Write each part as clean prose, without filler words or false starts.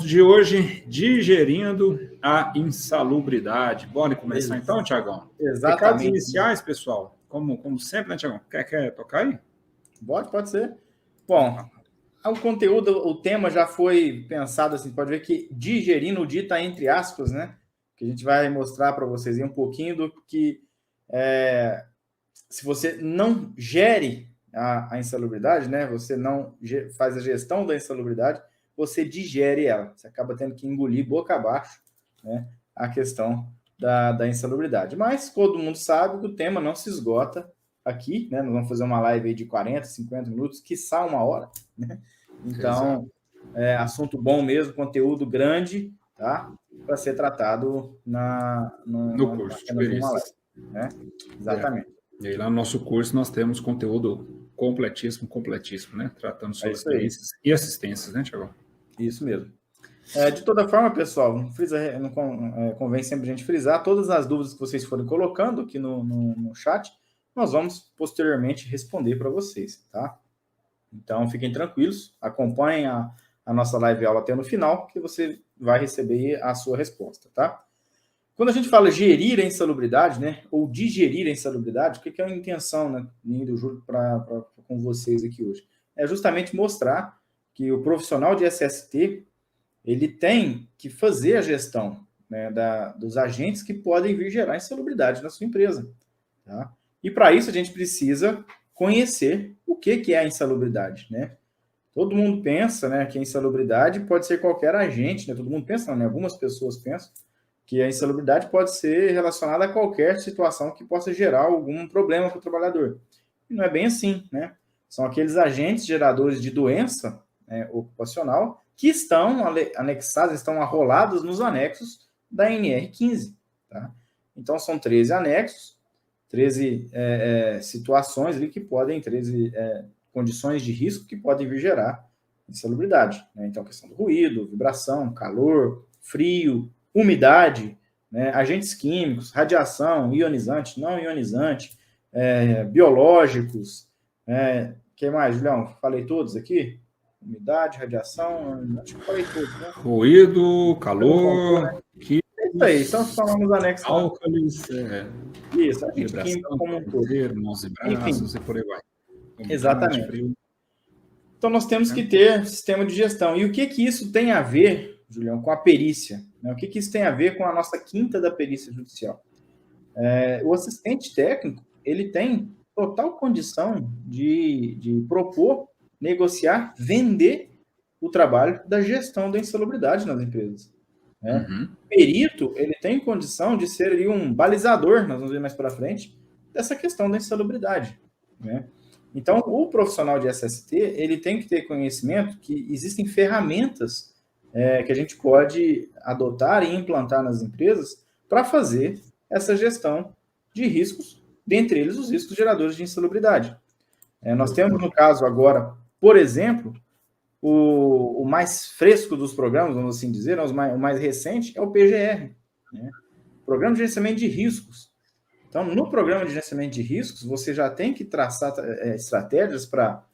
de hoje, digerindo a insalubridade. Bora começar então, Tiagão? Exatamente. Recados iniciais, pessoal. Como sempre, né, Tiagão? Quer tocar aí? Pode ser. Bom, o conteúdo, o tema já foi pensado assim, pode ver que digerindo, o di está entre aspas, né? Que a gente vai mostrar para vocês aí um pouquinho do que se você não gere a insalubridade, né? Você não faz a gestão da insalubridade, você digere ela. Você acaba tendo que engolir boca abaixo, né, a questão da insalubridade. Mas todo mundo sabe que o tema não se esgota aqui, né? Nós vamos fazer uma live aí de 40, 50 minutos, quiçá uma hora, né? Então, assunto bom mesmo, conteúdo grande, tá? Para ser tratado no curso de perícias. Né? Exatamente. E aí, lá no nosso curso, nós temos conteúdo completíssimo, né? Tratando sobre perícias e assistências, né, Tiagão? Isso mesmo. De toda forma, pessoal, convém sempre a gente frisar todas as dúvidas que vocês forem colocando aqui no chat, nós vamos posteriormente responder para vocês, tá? Então, fiquem tranquilos, acompanhem a nossa live aula até no final, que você vai receber a sua resposta, tá? Quando a gente fala gerir a insalubridade, né, ou digerir a insalubridade, o que é a intenção, né, do Júlio com vocês aqui hoje? É justamente mostrar que o profissional de SST, ele tem que fazer a gestão, né, dos agentes que podem vir gerar insalubridade na sua empresa, tá? E para isso a gente precisa conhecer o que é a insalubridade, né? Todo mundo pensa, né, que a insalubridade pode ser qualquer agente, né? Todo mundo pensa, né? Algumas pessoas pensam que a insalubridade pode ser relacionada a qualquer situação que possa gerar algum problema para o trabalhador. E não é bem assim, né? São aqueles agentes geradores de doença, né, ocupacional que estão anexados, estão arrolados nos anexos da NR15. Tá? Então, são 13 anexos, 13 situações ali que podem, 13 condições de risco que podem vir gerar insalubridade. Né? Então, a questão do ruído, vibração, calor, frio, umidade, né, agentes químicos, radiação, ionizante, não ionizante, biológicos. Que mais, Julião? Falei todos aqui? Umidade, radiação, acho que falei todos, né? Ruído, calor, químicos. É isso aí, são os anexos. Álcalis, isso, agente químico como um todo. Mãos e braços, e por aí vai. Exatamente. Então, nós temos que ter sistema de gestão. E o que isso tem a ver, Julião, com a perícia? Né? O que isso tem a ver com a nossa quinta da perícia judicial? O assistente técnico, ele tem total condição de propor, negociar, vender o trabalho da gestão da insalubridade nas empresas. Né? O perito, ele tem condição de ser ali um balizador, nós vamos ver mais para frente, dessa questão da insalubridade. Né? Então, o profissional de SST, ele tem que ter conhecimento que existem ferramentas que a gente pode adotar e implantar nas empresas para fazer essa gestão de riscos, dentre eles os riscos geradores de insalubridade. Nós temos, no caso agora, por exemplo, o mais fresco dos programas, vamos assim dizer, o mais recente é o PGR, né? Programa de Gerenciamento de Riscos. Então, no programa de gerenciamento de riscos, você já tem que traçar estratégias para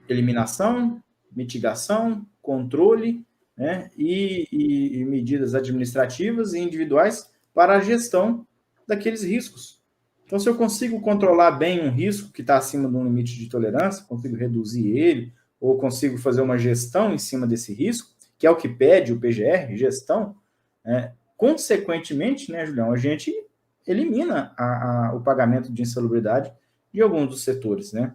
eliminação, mitigação, controle, né, e medidas administrativas e individuais para a gestão daqueles riscos. Então, se eu consigo controlar bem um risco que está acima de um limite de tolerância, consigo reduzir ele, ou consigo fazer uma gestão em cima desse risco, que é o que pede o PGR, gestão, consequentemente, né, Julião, a gente elimina o pagamento de insalubridade de alguns dos setores, né?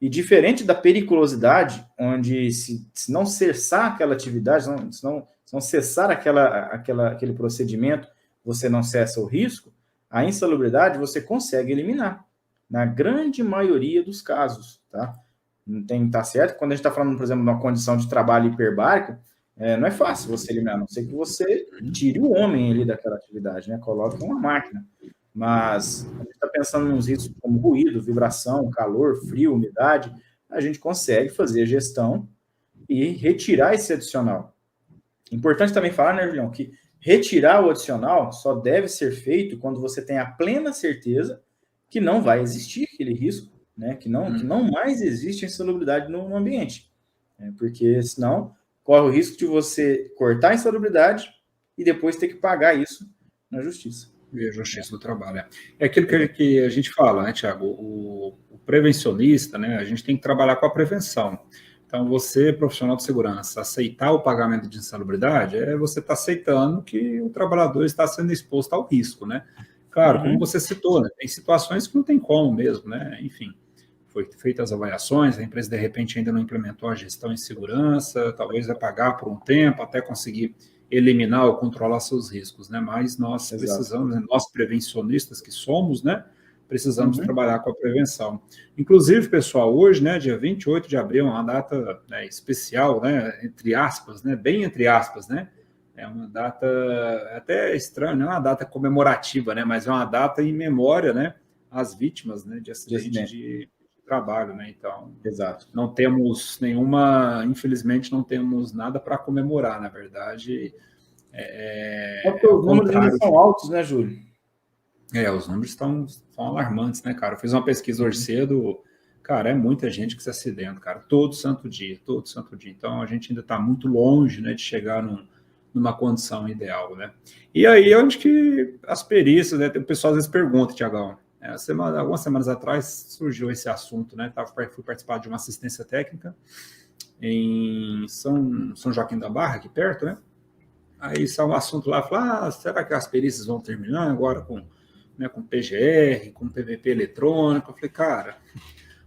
E diferente da periculosidade, onde se não cessar aquela atividade, se não cessar aquele procedimento, você não cessa o risco, a insalubridade você consegue eliminar, na grande maioria dos casos, tá? Tá certo? Quando a gente está falando, por exemplo, de uma condição de trabalho hiperbárico, não é fácil você eliminar, a não ser que você tire o homem ali daquela atividade, né? Coloque uma máquina. Mas a gente está pensando nos riscos como ruído, vibração, calor, frio, umidade, a gente consegue fazer a gestão e retirar esse adicional. Importante também falar, né, Julião, que retirar o adicional só deve ser feito quando você tem a plena certeza que não vai existir aquele risco, né, que não mais existe insalubridade no ambiente. Porque senão corre o risco de você cortar a insalubridade e depois ter que pagar isso na justiça. E a justiça do trabalho. É aquilo que a gente fala, né, Tiago? O prevencionista, né? A gente tem que trabalhar com a prevenção. Então, você, profissional de segurança, aceitar o pagamento de insalubridade, você está aceitando que o trabalhador está sendo exposto ao risco, né? Claro, como você citou, né, tem situações que não tem como mesmo, né? Enfim, foi feitas as avaliações, a empresa, de repente, ainda não implementou a gestão em segurança, talvez vai pagar por um tempo até conseguir eliminar ou controlar seus riscos, né? Mas nós precisamos, né, nós prevencionistas que somos, né? Precisamos trabalhar com a prevenção. Inclusive, pessoal, hoje, né, dia 28 de abril, é uma data, né, especial, né, entre aspas, né, bem entre aspas, né, é uma data até estranha, não é uma data comemorativa, né, mas é uma data em memória, né, às vítimas, né, de acidente de trabalho, né, então, não temos nenhuma, infelizmente, não temos nada para comemorar, na verdade. Porque os números ainda são altos, né, Júlio? Os números estão alarmantes, né, cara? Eu fiz uma pesquisa hoje cedo, cara, é muita gente que se acidenta, cara, todo santo dia. Então, a gente ainda está muito longe, né, de chegar numa condição ideal, né? E aí, onde que as perícias, né, o pessoal às vezes pergunta, Tiagão, algumas semanas atrás surgiu esse assunto, né? Fui participar de uma assistência técnica em São Joaquim da Barra, aqui perto, né? Aí saiu um assunto lá, falar, será que as perícias vão terminar agora com PGR, com PVP eletrônico? Eu falei, cara,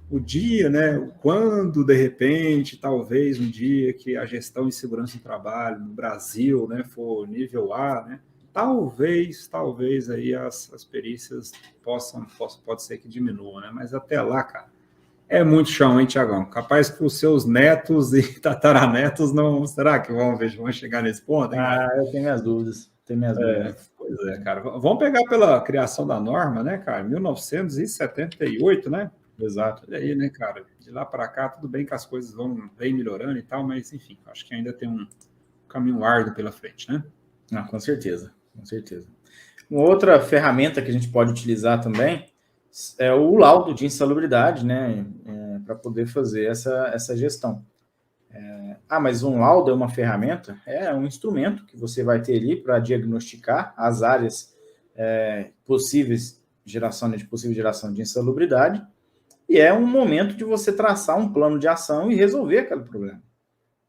o dia, né, quando, de repente, talvez um dia que a gestão em segurança do trabalho no Brasil, né, for nível A, né, talvez aí as perícias pode ser que diminuam, né, mas até lá, cara, é muito chão, hein, Tiagão? Capaz que os seus netos e tataranetos não... Será que vão chegar nesse ponto, hein? Eu tenho minhas dúvidas. Pois é, cara. Vamos pegar pela criação da norma, né, cara? 1978, né? Exato. Olha aí, né, cara? De lá para cá, tudo bem que as coisas vem melhorando e tal, mas, enfim, acho que ainda tem um caminho árduo pela frente, né? Com certeza, com certeza. Uma outra ferramenta que a gente pode utilizar também é o laudo de insalubridade, né, para poder fazer essa gestão. Mas um laudo é uma ferramenta? É um instrumento que você vai ter ali para diagnosticar as áreas possível geração de insalubridade, e é um momento de você traçar um plano de ação e resolver aquele problema.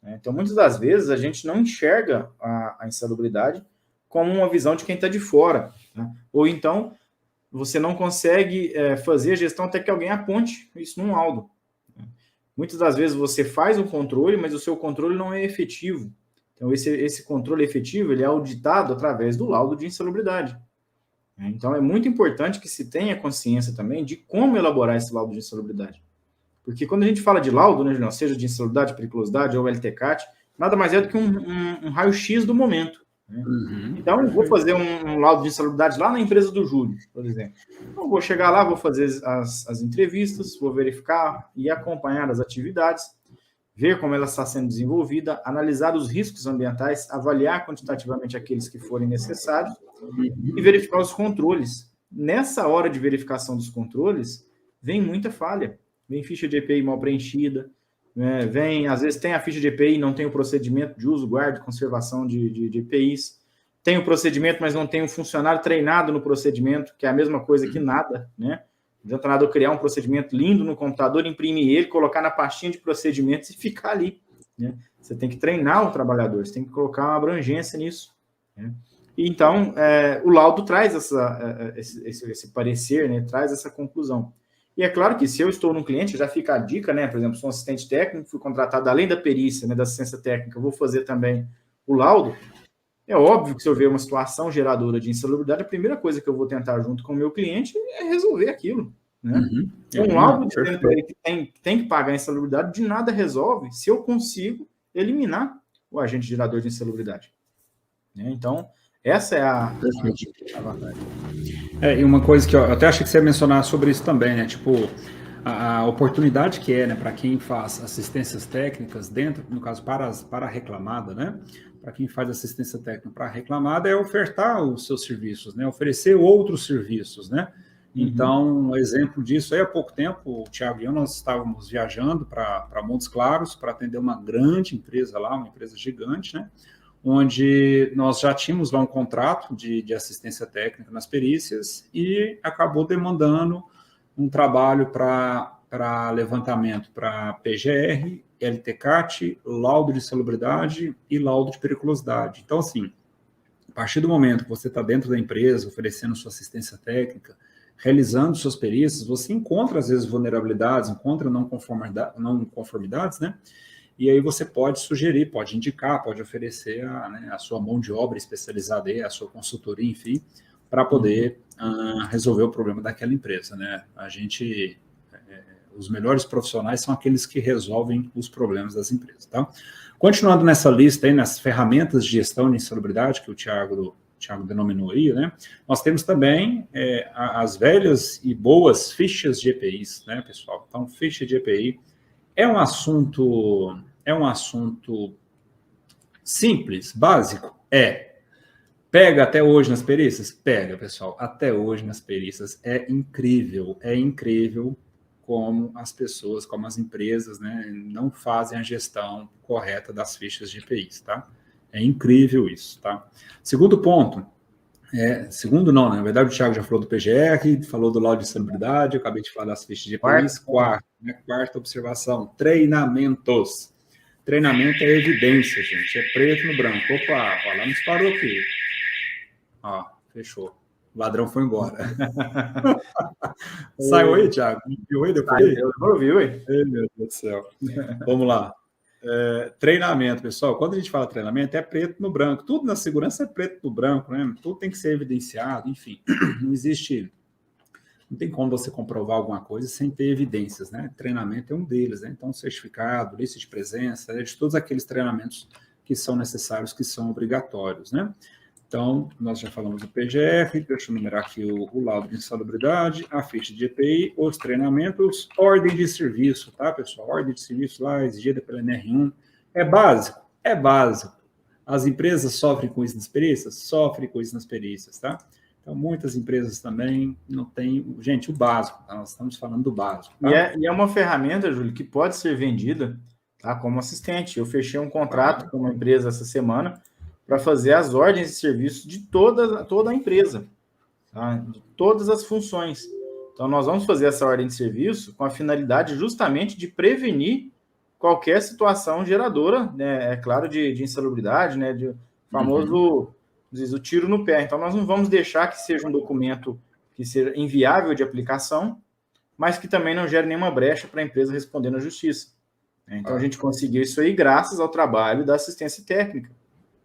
Então, muitas das vezes, a gente não enxerga a insalubridade como uma visão de quem está de fora, né? Ou então, você não consegue fazer a gestão até que alguém aponte isso num laudo. Muitas das vezes você faz um controle, mas o seu controle não é efetivo. Então, esse controle efetivo ele é auditado através do laudo de insalubridade. Então, é muito importante que se tenha consciência também de como elaborar esse laudo de insalubridade. Porque quando a gente fala de laudo, né, seja de insalubridade, periculosidade ou LTCAT, nada mais é do que um raio-x do momento. Né? Então, eu vou fazer um laudo de insalubridade lá na empresa do Júlio, por exemplo. Então, vou chegar lá, vou fazer as entrevistas, vou verificar e acompanhar as atividades, ver como ela está sendo desenvolvida, analisar os riscos ambientais, avaliar quantitativamente aqueles que forem necessários e verificar os controles. Nessa hora de verificação dos controles, vem muita falha. Vem ficha de EPI mal preenchida, né? Às vezes tem a ficha de EPI e não tem o procedimento de uso, guarda e conservação de EPIs. Tem o procedimento, mas não tem um funcionário treinado no procedimento, que é a mesma coisa que nada, né? Não adianta nada eu criar um procedimento lindo no computador, imprimir ele, colocar na pastinha de procedimentos e ficar ali, né? Você tem que treinar o trabalhador, você tem que colocar uma abrangência nisso, né? E então, o laudo traz esse parecer, né? Traz essa conclusão. E é claro que se eu estou num cliente, já fica a dica, né? Por exemplo, sou um assistente técnico, fui contratado além da perícia, né, da assistência técnica, eu vou fazer também o laudo. É óbvio que se eu ver uma situação geradora de insalubridade, a primeira coisa que eu vou tentar junto com o meu cliente é resolver aquilo, né? Um laudo dizendo para ele que tem que pagar a insalubridade, de nada resolve se eu consigo eliminar o agente gerador de insalubridade. Então, essa é a vantagem. E uma coisa que eu até achei que você ia mencionar sobre isso também, né? Tipo, a oportunidade que né, para quem faz assistências técnicas dentro, no caso, para a reclamada, né? Para quem faz assistência técnica para a reclamada é ofertar os seus serviços, né? Oferecer outros serviços, né? Então, um exemplo disso aí, há pouco tempo, o Thiago e eu, nós estávamos viajando para Montes Claros para atender uma grande empresa lá, uma empresa gigante, né? Onde nós já tínhamos lá um contrato de assistência técnica nas perícias e acabou demandando um trabalho para levantamento para PGR, LTCAT, laudo de insalubridade e laudo de periculosidade. Então, assim, a partir do momento que você está dentro da empresa, oferecendo sua assistência técnica, realizando suas perícias, você encontra, às vezes, vulnerabilidades, encontra não conformidades, né? E aí você pode sugerir, pode indicar, pode oferecer a sua mão de obra especializada, aí, a sua consultoria, enfim, para poder resolver o problema daquela empresa, né? Os melhores profissionais são aqueles que resolvem os problemas das empresas, tá? Continuando nessa lista aí, nas ferramentas de gestão de insalubridade que o Thiago denominou aí, né? Nós temos também as velhas e boas fichas de EPIs, né, pessoal? Então, ficha de EPI é um assunto simples, básico? Pega até hoje nas perícias? Pega, pessoal. Até hoje nas perícias é incrível como as pessoas, como as empresas, né, não fazem a gestão correta das fichas de EPIs, tá? É incrível isso, tá? Segundo ponto, segundo não, né? Na verdade o Thiago já falou do PGR, falou do laudo de insalubridade, eu acabei de falar das fichas de EPIs. Quarta observação, treinamentos. Treinamento é evidência, gente, é preto no branco. Opa, ó, lá não disparou aqui. Ó, fechou. O ladrão foi embora. Saiu aí, Thiago? Viu aí depois? Eu vi, ué. Meu Deus do céu. Vamos lá. Treinamento, pessoal. Quando a gente fala treinamento, é preto no branco. Tudo na segurança é preto no branco, né? Tudo tem que ser evidenciado, enfim. Não tem como você comprovar alguma coisa sem ter evidências, né? Treinamento é um deles, né? Então, certificado, lista de presença, de todos aqueles treinamentos que são necessários, que são obrigatórios, né? Então, nós já falamos do PGR, deixa eu numerar aqui o laudo de insalubridade, a ficha de EPI, os treinamentos, ordem de serviço, tá, pessoal? Ordem de serviço lá, exigida pela NR1. É básico? É básico. As empresas sofrem com isso nas perícias? Sofrem com isso nas perícias, tá? Então, muitas empresas também não têm... Gente, o básico, tá? Nós estamos falando do básico. Tá? E é uma ferramenta, Júlio, que pode ser vendida, tá, como assistente. Eu fechei um contrato com uma empresa essa semana para fazer as ordens de serviço de toda a empresa, tá? De todas as funções. Então, nós vamos fazer essa ordem de serviço com a finalidade justamente de prevenir qualquer situação geradora, né, é claro, de insalubridade, né, de famoso, diz, o tiro no pé. Então, nós não vamos deixar que seja um documento que seja inviável de aplicação, mas que também não gere nenhuma brecha para a empresa responder na justiça. Então, a gente conseguiu isso aí graças ao trabalho da assistência técnica.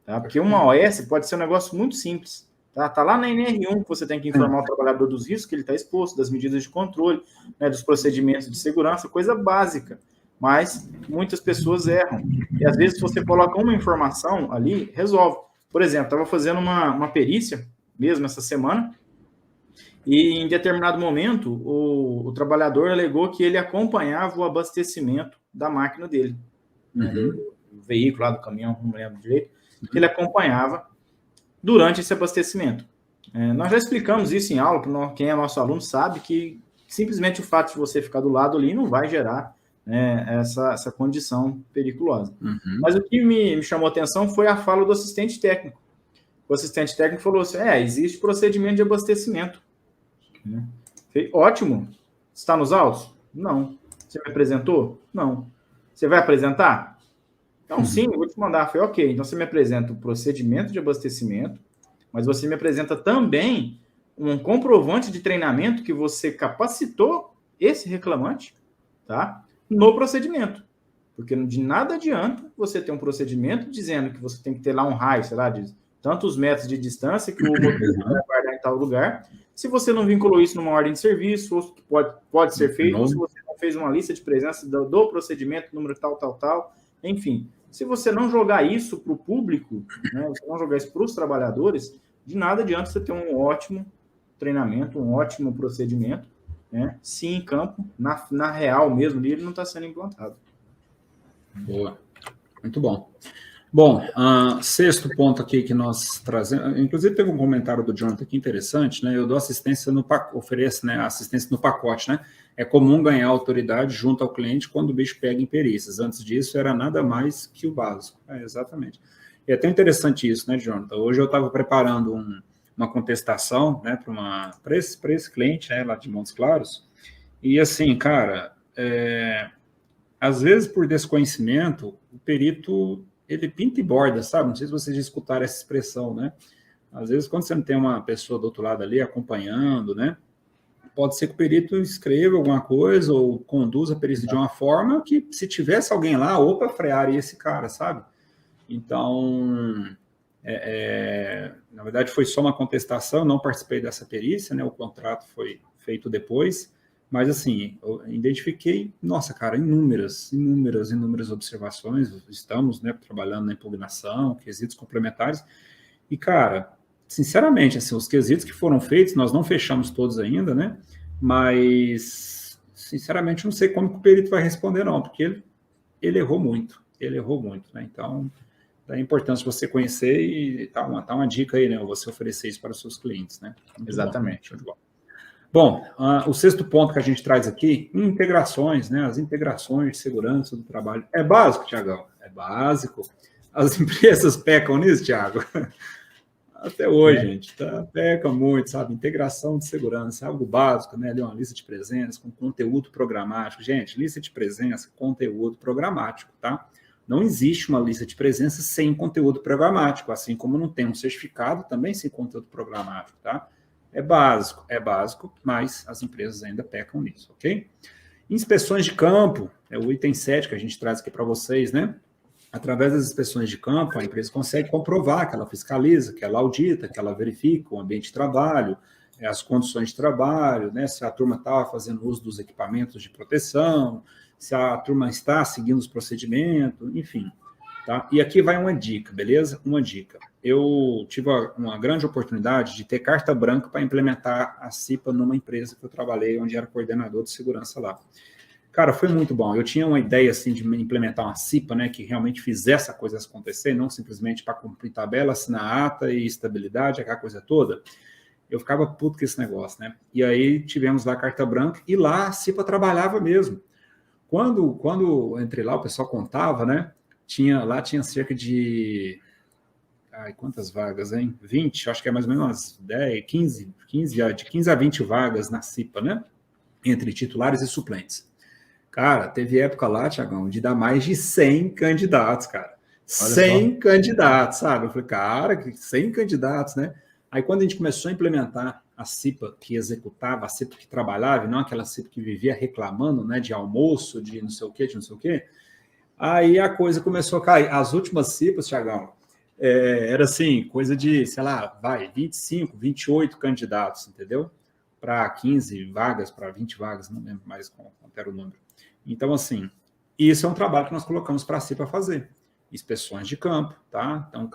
Tá? Porque uma OS pode ser um negócio muito simples. Tá lá na NR1 que você tem que informar o trabalhador dos riscos que ele está exposto, das medidas de controle, né, dos procedimentos de segurança, coisa básica. Mas muitas pessoas erram. E às vezes, se você coloca uma informação ali, resolve. Por exemplo, estava fazendo uma perícia, mesmo essa semana, e em determinado momento, o trabalhador alegou que ele acompanhava o abastecimento da máquina dele, né, do veículo lá, do caminhão, não lembro direito, que ele acompanhava durante esse abastecimento. Nós já explicamos isso em aula, quem é nosso aluno sabe que simplesmente o fato de você ficar do lado ali não vai gerar, né, essa condição periculosa. Mas o que me chamou a atenção foi a fala do assistente técnico. O assistente técnico falou assim, existe procedimento de abastecimento. Ótimo. Está nos autos? Não. Você me apresentou? Não. Você vai apresentar? Então, sim, eu vou te mandar. Foi ok. Então, você me apresenta o procedimento de abastecimento, mas você me apresenta também um comprovante de treinamento que você capacitou esse reclamante, tá, no procedimento. Porque de nada adianta você ter um procedimento dizendo que você tem que ter lá um raio, sei lá, de tantos metros de distância que o motorista vai guardar em tal lugar, se você não vinculou isso numa ordem de serviço, ou que pode ser feito, ou se você não fez uma lista de presença do procedimento, número tal, enfim. Se você não jogar isso para o público, né, você não jogar isso para os trabalhadores, de nada adianta você ter um ótimo treinamento, um ótimo procedimento, né, se em campo, na real mesmo, ele não está sendo implantado. Boa. Muito bom. Bom, sexto ponto aqui que nós trazemos, inclusive teve um comentário do Jonathan aqui interessante, né? Eu dou assistência ofereço, né, assistência no pacote, né? É comum ganhar autoridade junto ao cliente quando o bicho pega em perícias. Antes disso, era nada mais que o básico. Exatamente. E é até interessante isso, né, Jonathan? Hoje eu estava preparando uma contestação, né, para esse cliente, né, lá de Montes Claros, e assim, cara, às vezes por desconhecimento, o perito ele pinta e borda, sabe? Não sei se vocês já escutaram essa expressão, né? Às vezes, quando você não tem uma pessoa do outro lado ali acompanhando, né? Pode ser que o perito escreva alguma coisa ou conduza a perícia de uma forma que, se tivesse alguém lá, opa, frearia esse cara, sabe? Então, na verdade, foi só uma contestação, não participei dessa perícia, né? O contrato foi feito depois, mas, assim, eu identifiquei, nossa, cara, inúmeras observações. Estamos, né, trabalhando na impugnação, quesitos complementares. E, cara, sinceramente, assim, os quesitos que foram feitos, nós não fechamos todos ainda, né? Mas, sinceramente, não sei como que o perito vai responder, não, porque ele errou muito. Né? Então, é importante você conhecer e tá uma dica aí, né? Você oferecer isso para os seus clientes, né? Muito exatamente. Bom, o sexto ponto que a gente traz aqui, integrações, né? As integrações de segurança do trabalho. É básico, Tiagão? É básico. As empresas pecam nisso, Tiago? Até hoje, gente, pecam muito, sabe? Integração de segurança, algo básico, né? Ali uma lista de presença com conteúdo programático. Gente, lista de presença, conteúdo programático, tá? Não existe uma lista de presença sem conteúdo programático, assim como não tem um certificado também sem conteúdo programático, tá? É básico, mas as empresas ainda pecam nisso, ok? Inspeções de campo, é o item 7 que a gente traz aqui para vocês, né? Através das inspeções de campo, a empresa consegue comprovar que ela fiscaliza, que ela audita, que ela verifica o ambiente de trabalho, as condições de trabalho, né? Se a turma está fazendo uso dos equipamentos de proteção, se a turma está seguindo os procedimentos, enfim. Tá? E aqui vai uma dica, beleza? Uma dica. Eu tive uma grande oportunidade de ter carta branca para implementar a CIPA numa empresa que eu trabalhei, onde era coordenador de segurança lá. Cara, foi muito bom. Eu tinha uma ideia, assim, de implementar uma CIPA, né, que realmente fizesse a coisa acontecer, não simplesmente para cumprir tabela, assinar ata e estabilidade, aquela coisa toda. Eu ficava puto com esse negócio, né? E aí tivemos lá a carta branca e lá a CIPA trabalhava mesmo. Quando eu entrei lá, o pessoal contava, né? Lá tinha cerca de... quantas vagas, hein? 20, acho que é mais ou menos umas 10, 15, de 15 a 20 vagas na CIPA, né? Entre titulares e suplentes. Cara, teve época lá, Tiagão, de dar mais de 100 candidatos, cara. 100 candidatos, sabe? Eu falei, cara, 100 candidatos, né? Aí, quando a gente começou a implementar a CIPA que executava, a CIPA que trabalhava, e não aquela CIPA que vivia reclamando, né, de almoço, de não sei o quê, aí a coisa começou a cair. As últimas CIPAs, Tiagão, era assim, coisa de, sei lá, 25, 28 candidatos, entendeu? Para 15 vagas, para 20 vagas, não lembro mais quanto era o número. Então, assim, isso é um trabalho que nós colocamos para a CIPA fazer. Inspeções de campo, tá? Então,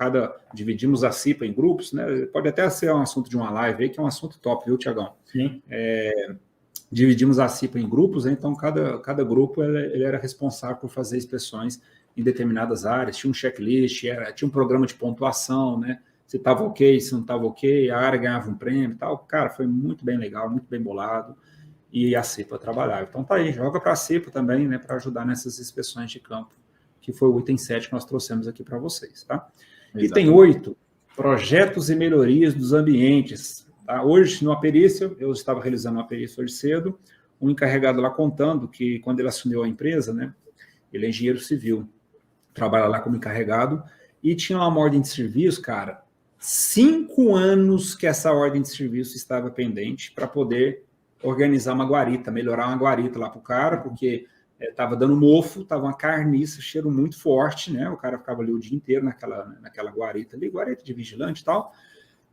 dividimos a CIPA em grupos, né? Pode até ser um assunto de uma live aí, que é um assunto top, viu, Tiagão? Sim. Dividimos a CIPA em grupos, né? Então cada grupo ele era responsável por fazer inspeções em determinadas áreas, tinha um checklist, tinha um programa de pontuação, né? Se estava ok, se não estava ok, a área ganhava um prêmio e tal. Cara, foi muito bem legal, muito bem bolado, e a CIPA trabalhava. Então tá aí, joga para a CIPA também, né? Para ajudar nessas inspeções de campo, que foi o item 7 que nós trouxemos aqui para vocês, tá? Exatamente. Item 8, projetos e melhorias dos ambientes. Tá? Hoje, numa perícia, eu estava realizando uma perícia hoje cedo, um encarregado lá contando que, quando ele assumiu a empresa, né, ele é engenheiro civil, trabalha lá como encarregado, e tinha uma ordem de serviço, cara, 5 anos que essa ordem de serviço estava pendente para poder organizar uma guarita, melhorar uma guarita lá para o cara, porque estava dando mofo, estava uma carniça, cheiro muito forte, né? O cara ficava ali o dia inteiro naquela guarita ali, guarita de vigilante e tal,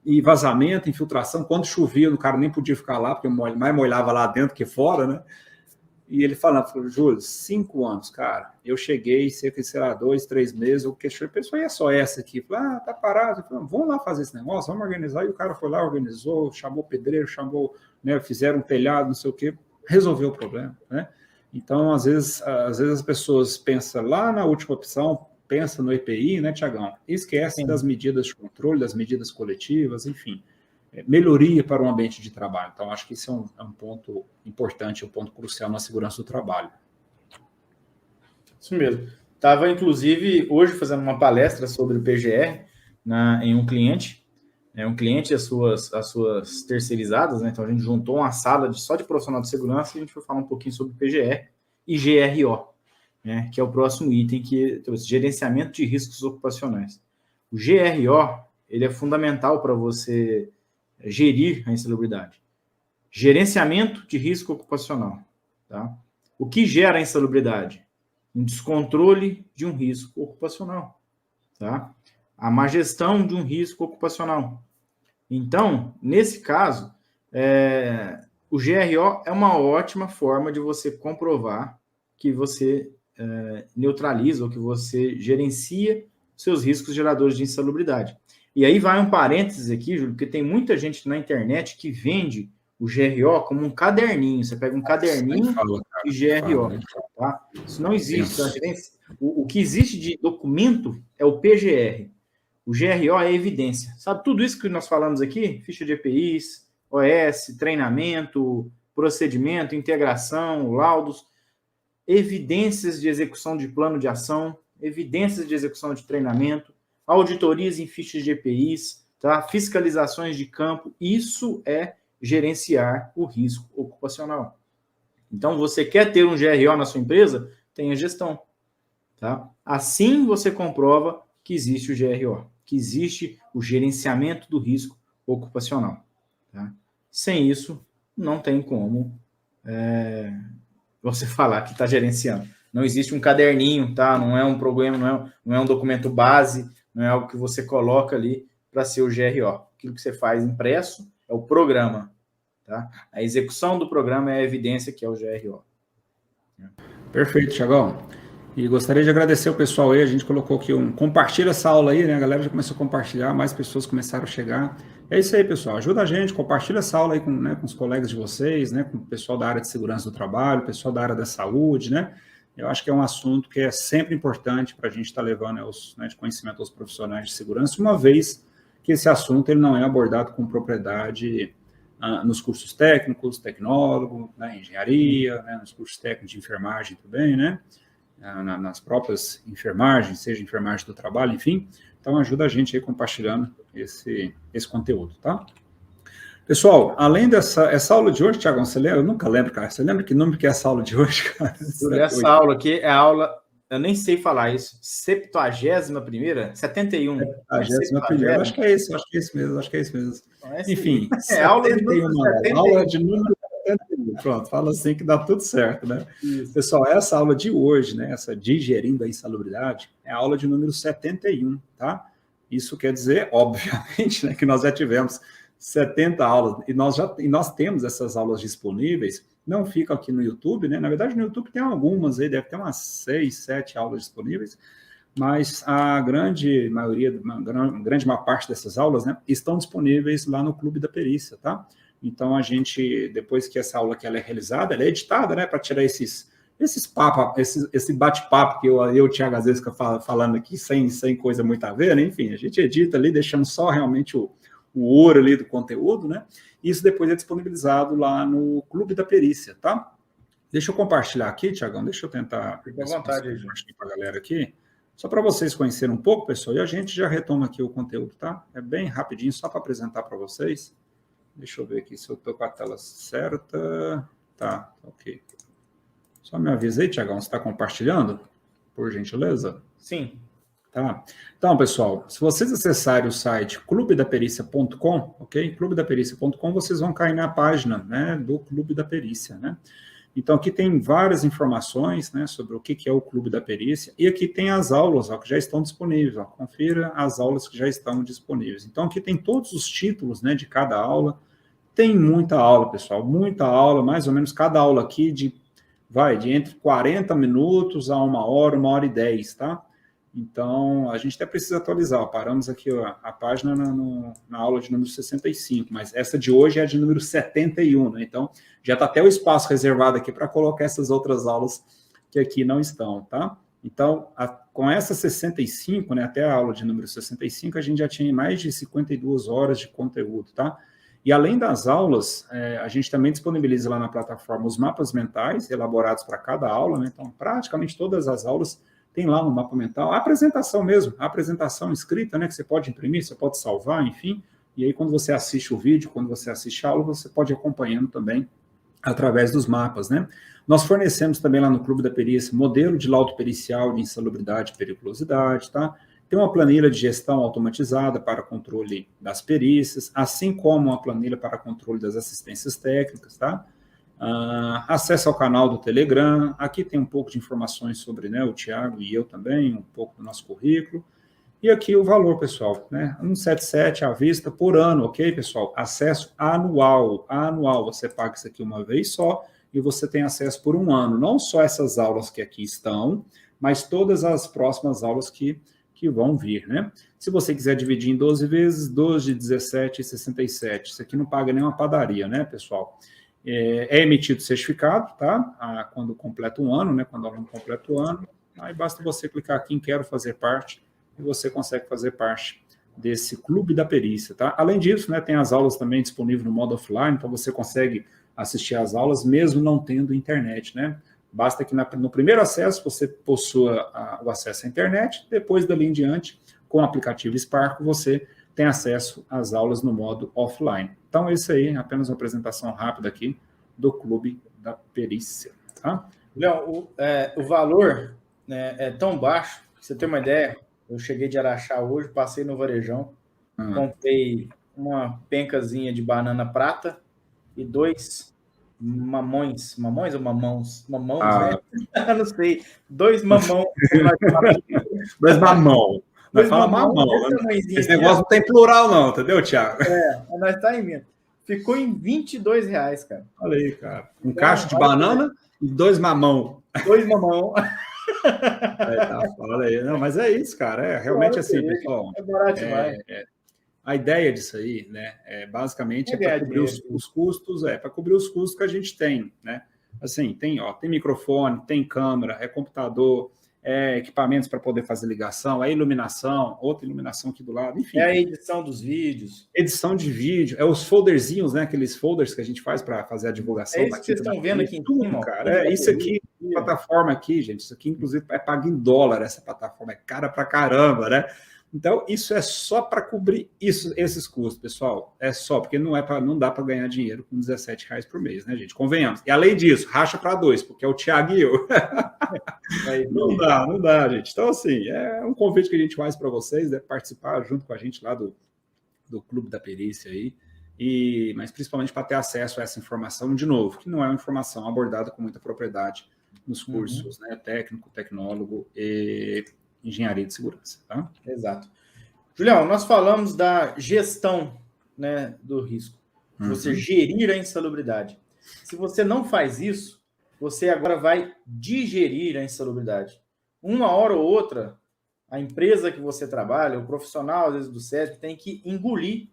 e vazamento, infiltração. Quando chovia, o cara nem podia ficar lá, porque mais molhava lá dentro que fora, né? E ele falou, Júlio, 5 anos, cara. Eu cheguei, cerca de, sei lá, 2, 3 meses, eu questionei, pessoal, e é só essa aqui? Eu falei, tá parado. Eu falei, vamos lá fazer esse negócio, vamos organizar. E o cara foi lá, organizou, chamou pedreiro, né, fizeram um telhado, não sei o quê, resolveu o problema, né? Então, às vezes as pessoas pensam lá na última opção, pensa no EPI, né, Tiagão? Esquece das medidas de controle, das medidas coletivas, enfim, melhoria para o ambiente de trabalho. Então, acho que isso é um ponto importante, um ponto crucial na segurança do trabalho. Isso mesmo. Estava, inclusive, hoje fazendo uma palestra sobre o PGR em um cliente, e as suas terceirizadas, né? Então, a gente juntou uma sala só de profissional de segurança e a gente foi falar um pouquinho sobre PGR e GRO, né? Que é o próximo item, que é o gerenciamento de riscos ocupacionais. O GRO, ele é fundamental para você gerir a insalubridade. Gerenciamento de risco ocupacional, tá? O que gera a insalubridade? Um descontrole de um risco ocupacional, tá? A má gestão de um risco ocupacional. Então, nesse caso, o GRO é uma ótima forma de você comprovar que você neutraliza ou que você gerencia seus riscos geradores de insalubridade. E aí vai um parênteses aqui, Júlio, porque tem muita gente na internet que vende o GRO como um caderninho. Você pega um caderninho de GRO. Tá? Isso não existe. Tá? O que existe de documento é o PGR. O GRO é evidência. Sabe tudo isso que nós falamos aqui? Ficha de EPIs, OS, treinamento, procedimento, integração, laudos, evidências de execução de plano de ação, evidências de execução de treinamento, auditorias em fichas de EPIs, tá? Fiscalizações de campo. Isso é gerenciar o risco ocupacional. Então, você quer ter um GRO na sua empresa? Tenha gestão. Tá? Assim você comprova que existe o GRO, que existe o gerenciamento do risco ocupacional. Tá? Sem isso, não tem como você falar que está gerenciando. Não existe um caderninho, tá? Não é um problema, não é um documento base, não é algo que você coloca ali para ser o GRO. Aquilo que você faz impresso é o programa. Tá? A execução do programa é a evidência que é o GRO. Perfeito, Thiagão. E gostaria de agradecer o pessoal aí, a gente colocou aqui compartilha essa aula aí, né? A galera já começou a compartilhar, mais pessoas começaram a chegar. É isso aí, pessoal, ajuda a gente, compartilha essa aula aí com os colegas de vocês, né? Com o pessoal da área de segurança do trabalho, pessoal da área da saúde, né? Eu acho que é um assunto que é sempre importante para a gente estar levando de conhecimento aos profissionais de segurança, uma vez que esse assunto ele não é abordado com propriedade nos cursos técnicos, tecnólogo, né, engenharia, né, nos cursos técnicos de enfermagem também, né? Nas próprias enfermagens, seja enfermagem do trabalho, enfim. Então, ajuda a gente aí compartilhando esse conteúdo, tá? Pessoal, além essa aula de hoje, Thiago, você lembra? Eu nunca lembro, cara. Você lembra que número que é essa aula de hoje, cara? Essa aula aqui é a aula, eu nem sei falar isso, 71ª? 71. 71ª, acho que é esse mesmo. Enfim, aula de número 71. Pronto, fala assim que dá tudo certo, né? Isso. Pessoal, essa aula de hoje, né, essa digerindo a insalubridade, é a aula de número 71, tá? Isso quer dizer, obviamente, né, que nós já tivemos 70 aulas, e nós temos essas aulas disponíveis, não ficam aqui no YouTube, né? Na verdade, no YouTube tem algumas aí, deve ter umas 6, 7 aulas disponíveis, mas a grande maioria, grande maior parte dessas aulas, né, estão disponíveis lá no Clube da Perícia, tá? Então, a gente, depois que essa aula aqui ela é realizada, ela é editada, né, para tirar esse bate-papo que eu e o Thiago às vezes fica falando aqui sem coisa muito a ver, né? Enfim, a gente edita ali, deixando só realmente o ouro ali do conteúdo, né? Isso depois é disponibilizado lá no Clube da Perícia, tá? Deixa eu compartilhar aqui, Thiagão, deixa eu tentar... Fica à vontade, gente. Para a galera aqui, só para vocês conhecerem um pouco, pessoal, e a gente já retoma aqui o conteúdo, tá? É bem rapidinho, só para apresentar para vocês. Deixa eu ver aqui se eu estou com a tela certa. Tá, ok. Só me avisa aí, Thiagão, você está compartilhando? Por gentileza? Sim. Tá. Então, pessoal, se vocês acessarem o site clubedapericia.com, ok? clubedapericia.com, vocês vão cair na página, né, do Clube da Perícia, né? Então, aqui tem várias informações, né, sobre o que é o Clube da Perícia, e aqui tem as aulas, ó, que já estão disponíveis, ó. Confira as aulas que já estão disponíveis. Então, aqui tem todos os títulos, né, de cada aula. Tem muita aula, pessoal, muita aula, mais ou menos cada aula aqui de entre 40 minutos a 1 hora e 10, tá? Então, a gente até precisa atualizar, ó. Paramos aqui ó, a página na aula de número 65, mas essa de hoje é a de número 71, né? Então, já está até o espaço reservado aqui para colocar essas outras aulas que aqui não estão, tá? Então, com essa 65, né, até a aula de número 65, a gente já tinha mais de 52 horas de conteúdo, tá? E além das aulas, a gente também disponibiliza lá na plataforma os mapas mentais elaborados para cada aula, né? Então, praticamente todas as aulas tem lá no mapa mental, a apresentação mesmo, a apresentação escrita, né, que você pode imprimir, você pode salvar, enfim, e aí quando você assiste o vídeo, quando você assiste a aula, você pode ir acompanhando também através dos mapas, né. Nós fornecemos também lá no Clube da Perícia modelo de laudo pericial de insalubridade e periculosidade, tá? Tem uma planilha de gestão automatizada para controle das perícias, assim como uma planilha para controle das assistências técnicas, tá? Acesso ao canal do Telegram, aqui tem um pouco de informações sobre, né, o Thiago e eu também, um pouco do nosso currículo, e aqui o valor, pessoal, né, 177 à vista por ano, ok, pessoal? Acesso anual, você paga isso aqui uma vez só, e você tem acesso por um ano, não só essas aulas que aqui estão, mas todas as próximas aulas que vão vir, né? Se você quiser dividir em 12 vezes, 12 de 17,67, isso aqui não paga nem uma padaria, né, pessoal? É emitido certificado, tá? Quando completa um ano, né? Quando o aluno completa o ano, aí basta você clicar aqui em Quero Fazer Parte e você consegue fazer parte desse clube da perícia, tá? Além disso, né, tem as aulas também disponíveis no modo offline, então você consegue assistir às aulas mesmo não tendo internet, né? Basta que no primeiro acesso você possua o acesso à internet, depois dali em diante, com o aplicativo Spark, você tem acesso às aulas no modo offline. Então, isso aí é apenas uma apresentação rápida aqui do Clube da Perícia. Tá? Leão, o valor, né, é tão baixo, que você tem uma ideia, eu cheguei de Araxá hoje, passei no Varejão, comprei uma pencazinha de banana prata e 2 mamões ou mamãos? Mamãos, né? Não sei, 2 mamão. 2 mamão. Nós Dois falamos mamão. Esse Esse negócio não tem plural, não, entendeu, Thiago? Nós tá em mim. Ficou em R$22, cara. Olha aí, cara. Um cacho de banana e 2 mamão. 2 mamão. Olha aí. Não, mas é isso, cara. Realmente assim, pessoal. É barato demais. A ideia disso aí, né, basicamente para cobrir os custos, para cobrir os custos que a gente tem, né? Assim, tem microfone, tem câmera, computador, equipamentos para poder fazer ligação, iluminação, outra iluminação aqui do lado, enfim. A edição dos vídeos. Edição de vídeo, os folderzinhos, né? Aqueles folders que a gente faz para fazer a divulgação. É isso que vocês estão vendo aqui em cima, cara. Isso aqui, plataforma aqui, gente, isso aqui, inclusive, é pago em dólar, essa plataforma, é cara pra caramba, né? Então, isso é só para cobrir esses custos, pessoal. É só, porque não dá para ganhar dinheiro com R$17 por mês, né, gente? Convenhamos. E além disso, racha para 2, porque é o Thiago e eu. Não dá, gente. Então, assim, é um convite que a gente faz para vocês, né, participar junto com a gente lá do Clube da Perícia aí, mas principalmente para ter acesso a essa informação, de novo, que não é uma informação abordada com muita propriedade nos cursos, né, técnico, tecnólogo e engenharia de segurança, tá? Exato. Julião, nós falamos da gestão, né, do risco, de você gerir a insalubridade. Se você não faz isso, você agora vai digerir a insalubridade. Uma hora ou outra, a empresa que você trabalha, o profissional, às vezes, do SESC, tem que engolir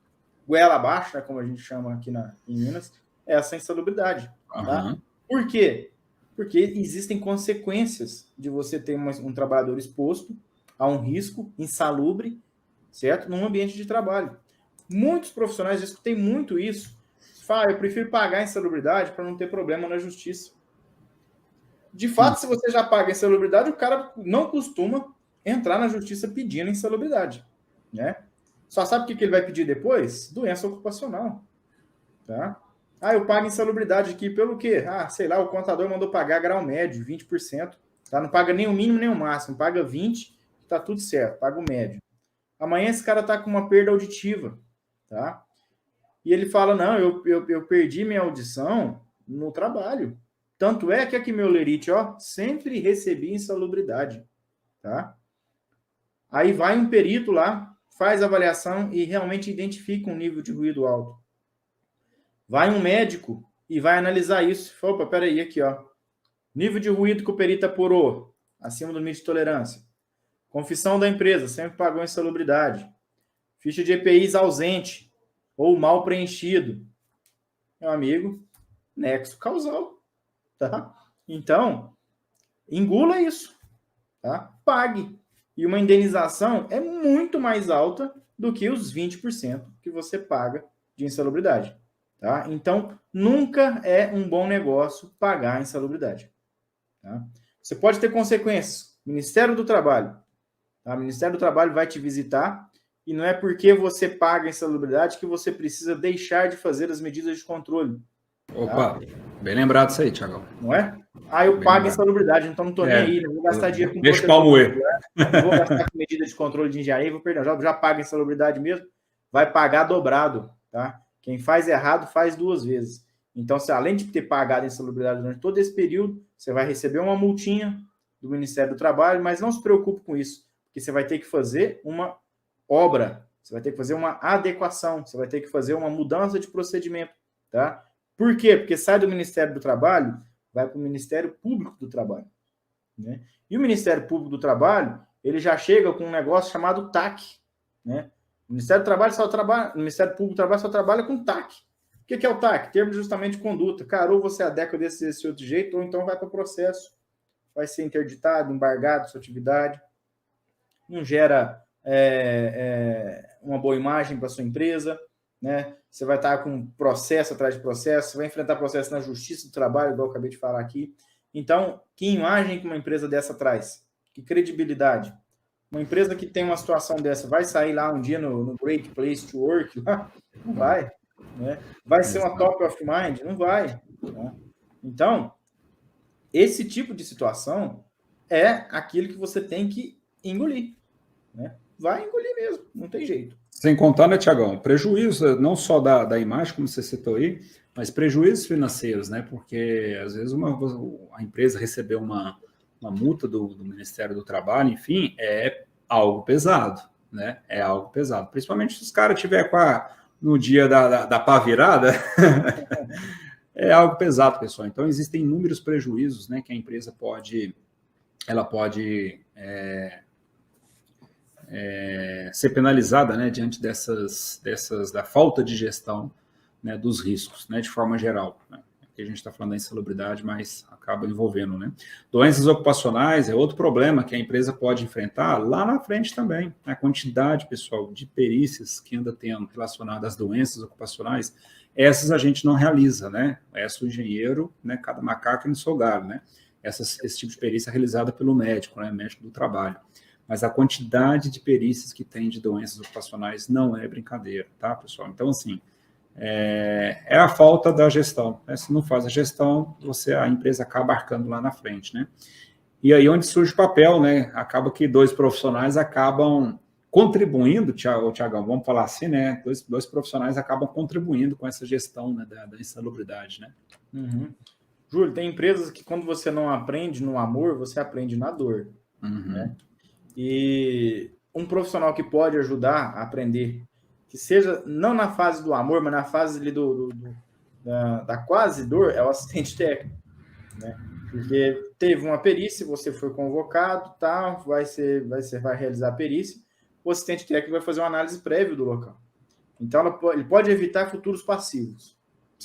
goela abaixo, né, como a gente chama aqui em Minas, essa insalubridade. Tá? Por quê? Porque existem consequências de você ter um trabalhador exposto a um risco insalubre, certo? Num ambiente de trabalho. Muitos profissionais, eu escutei muito isso, falam, eu prefiro pagar a insalubridade para não ter problema na justiça. De fato, se você já paga a insalubridade, o cara não costuma entrar na justiça pedindo insalubridade, né? Só sabe o que ele vai pedir depois? Doença ocupacional, tá? Eu pago insalubridade aqui pelo quê? Sei lá, o contador mandou pagar grau médio, 20%, tá? Não paga nem o mínimo nem o máximo, paga 20%, tá tudo certo, paga o médio. Amanhã esse cara tá com uma perda auditiva, tá? E ele fala, não, eu perdi minha audição no trabalho. Tanto é que aqui meu lerite, sempre recebi insalubridade, tá? Aí vai um perito lá, faz a avaliação e realmente identifica um nível de ruído alto. Vai um médico e vai analisar isso. Opa, peraí, aqui, nível de ruído que o perito apurou, acima do limite de tolerância. Confissão da empresa, sempre pagou insalubridade. Ficha de EPIs ausente ou mal preenchido. Meu amigo, nexo causal, tá? Então, engula isso, tá? Pague. E uma indenização é muito mais alta do que os 20% que você paga de insalubridade, tá? Então, nunca é um bom negócio pagar a insalubridade, tá? Você pode ter consequências. Ministério do Trabalho, tá? O Ministério do Trabalho vai te visitar e não é porque você paga a insalubridade que você precisa deixar de fazer as medidas de controle. Opa, tá? Bem lembrado isso aí, Thiagão. Não é? Ah, eu pago a insalubridade, então não estou nem aí, não vou gastar dinheiro com deixa o pau moer. Não vou gastar com medida de controle de engenharia, já paga a insalubridade mesmo, vai pagar dobrado, tá? Quem faz errado faz 2 vezes. Então, se além de ter pagado a insalubridade durante todo esse período, você vai receber uma multinha do Ministério do Trabalho, mas não se preocupe com isso, porque você vai ter que fazer uma obra, você vai ter que fazer uma adequação, você vai ter que fazer uma mudança de procedimento, tá? Por quê? Porque sai do Ministério do Trabalho, vai para o Ministério Público do Trabalho, né? E o Ministério Público do Trabalho, ele já chega com um negócio chamado TAC, né? O Ministério do Trabalho o Ministério Público do Trabalho só trabalha com TAC. O que é o TAC? Termo de ajustamento de conduta. Cara, ou você adequa desse outro jeito, ou então vai para o processo. Vai ser interditado, embargado sua atividade. Não gera uma boa imagem para sua empresa, né? Você vai estar com processo atrás de processo, você vai enfrentar processo na Justiça do Trabalho, igual eu acabei de falar aqui. Então, que imagem que uma empresa dessa traz? Que credibilidade? Uma empresa que tem uma situação dessa vai sair lá um dia no Great Place to Work? Não vai. Né? Vai ser uma top of mind? Não vai. Né? Então, esse tipo de situação é aquilo que você tem que engolir. Né? Vai engolir mesmo, não tem jeito. Sem contar, né, Tiagão, prejuízo não só da imagem, como você citou aí, mas prejuízos financeiros, né? Porque às vezes a empresa recebeu uma multa do Ministério do Trabalho, enfim, é algo pesado, né? É algo pesado. Principalmente se os caras tiverem no dia da pá virada, é algo pesado, pessoal. Então, existem inúmeros prejuízos, né, que a empresa pode ser penalizada, né, diante da falta de gestão, né, dos riscos, né, de forma geral. Né? Aqui a gente está falando da insalubridade, mas acaba envolvendo, né? Doenças ocupacionais é outro problema que a empresa pode enfrentar lá na frente também. A quantidade, pessoal, de perícias que anda tendo relacionadas às doenças ocupacionais, essas a gente não realiza, né? Essa o engenheiro, né, cada macaco no seu galho, né? Esse tipo de perícia é realizada pelo médico, né, médico do trabalho. Mas a quantidade de perícias que tem de doenças ocupacionais não é brincadeira, tá, pessoal? Então, assim, é a falta da gestão, né? Se não faz a gestão, a empresa acaba arcando lá na frente, né? E aí onde surge o papel, né? Acaba que 2 profissionais acabam contribuindo, Tiagão, vamos falar assim, né? Dois profissionais acabam contribuindo com essa gestão, né, da insalubridade, né? Uhum. Júlio, tem empresas que quando você não aprende no amor, você aprende na dor. Uhum. Né? E um profissional que pode ajudar a aprender, que seja não na fase do amor, mas na fase ali da quase dor, é o assistente técnico. Né? Porque teve uma perícia, você foi convocado, tá, vai realizar a perícia, o assistente técnico vai fazer uma análise prévia do local. Então, ele pode evitar futuros passivos.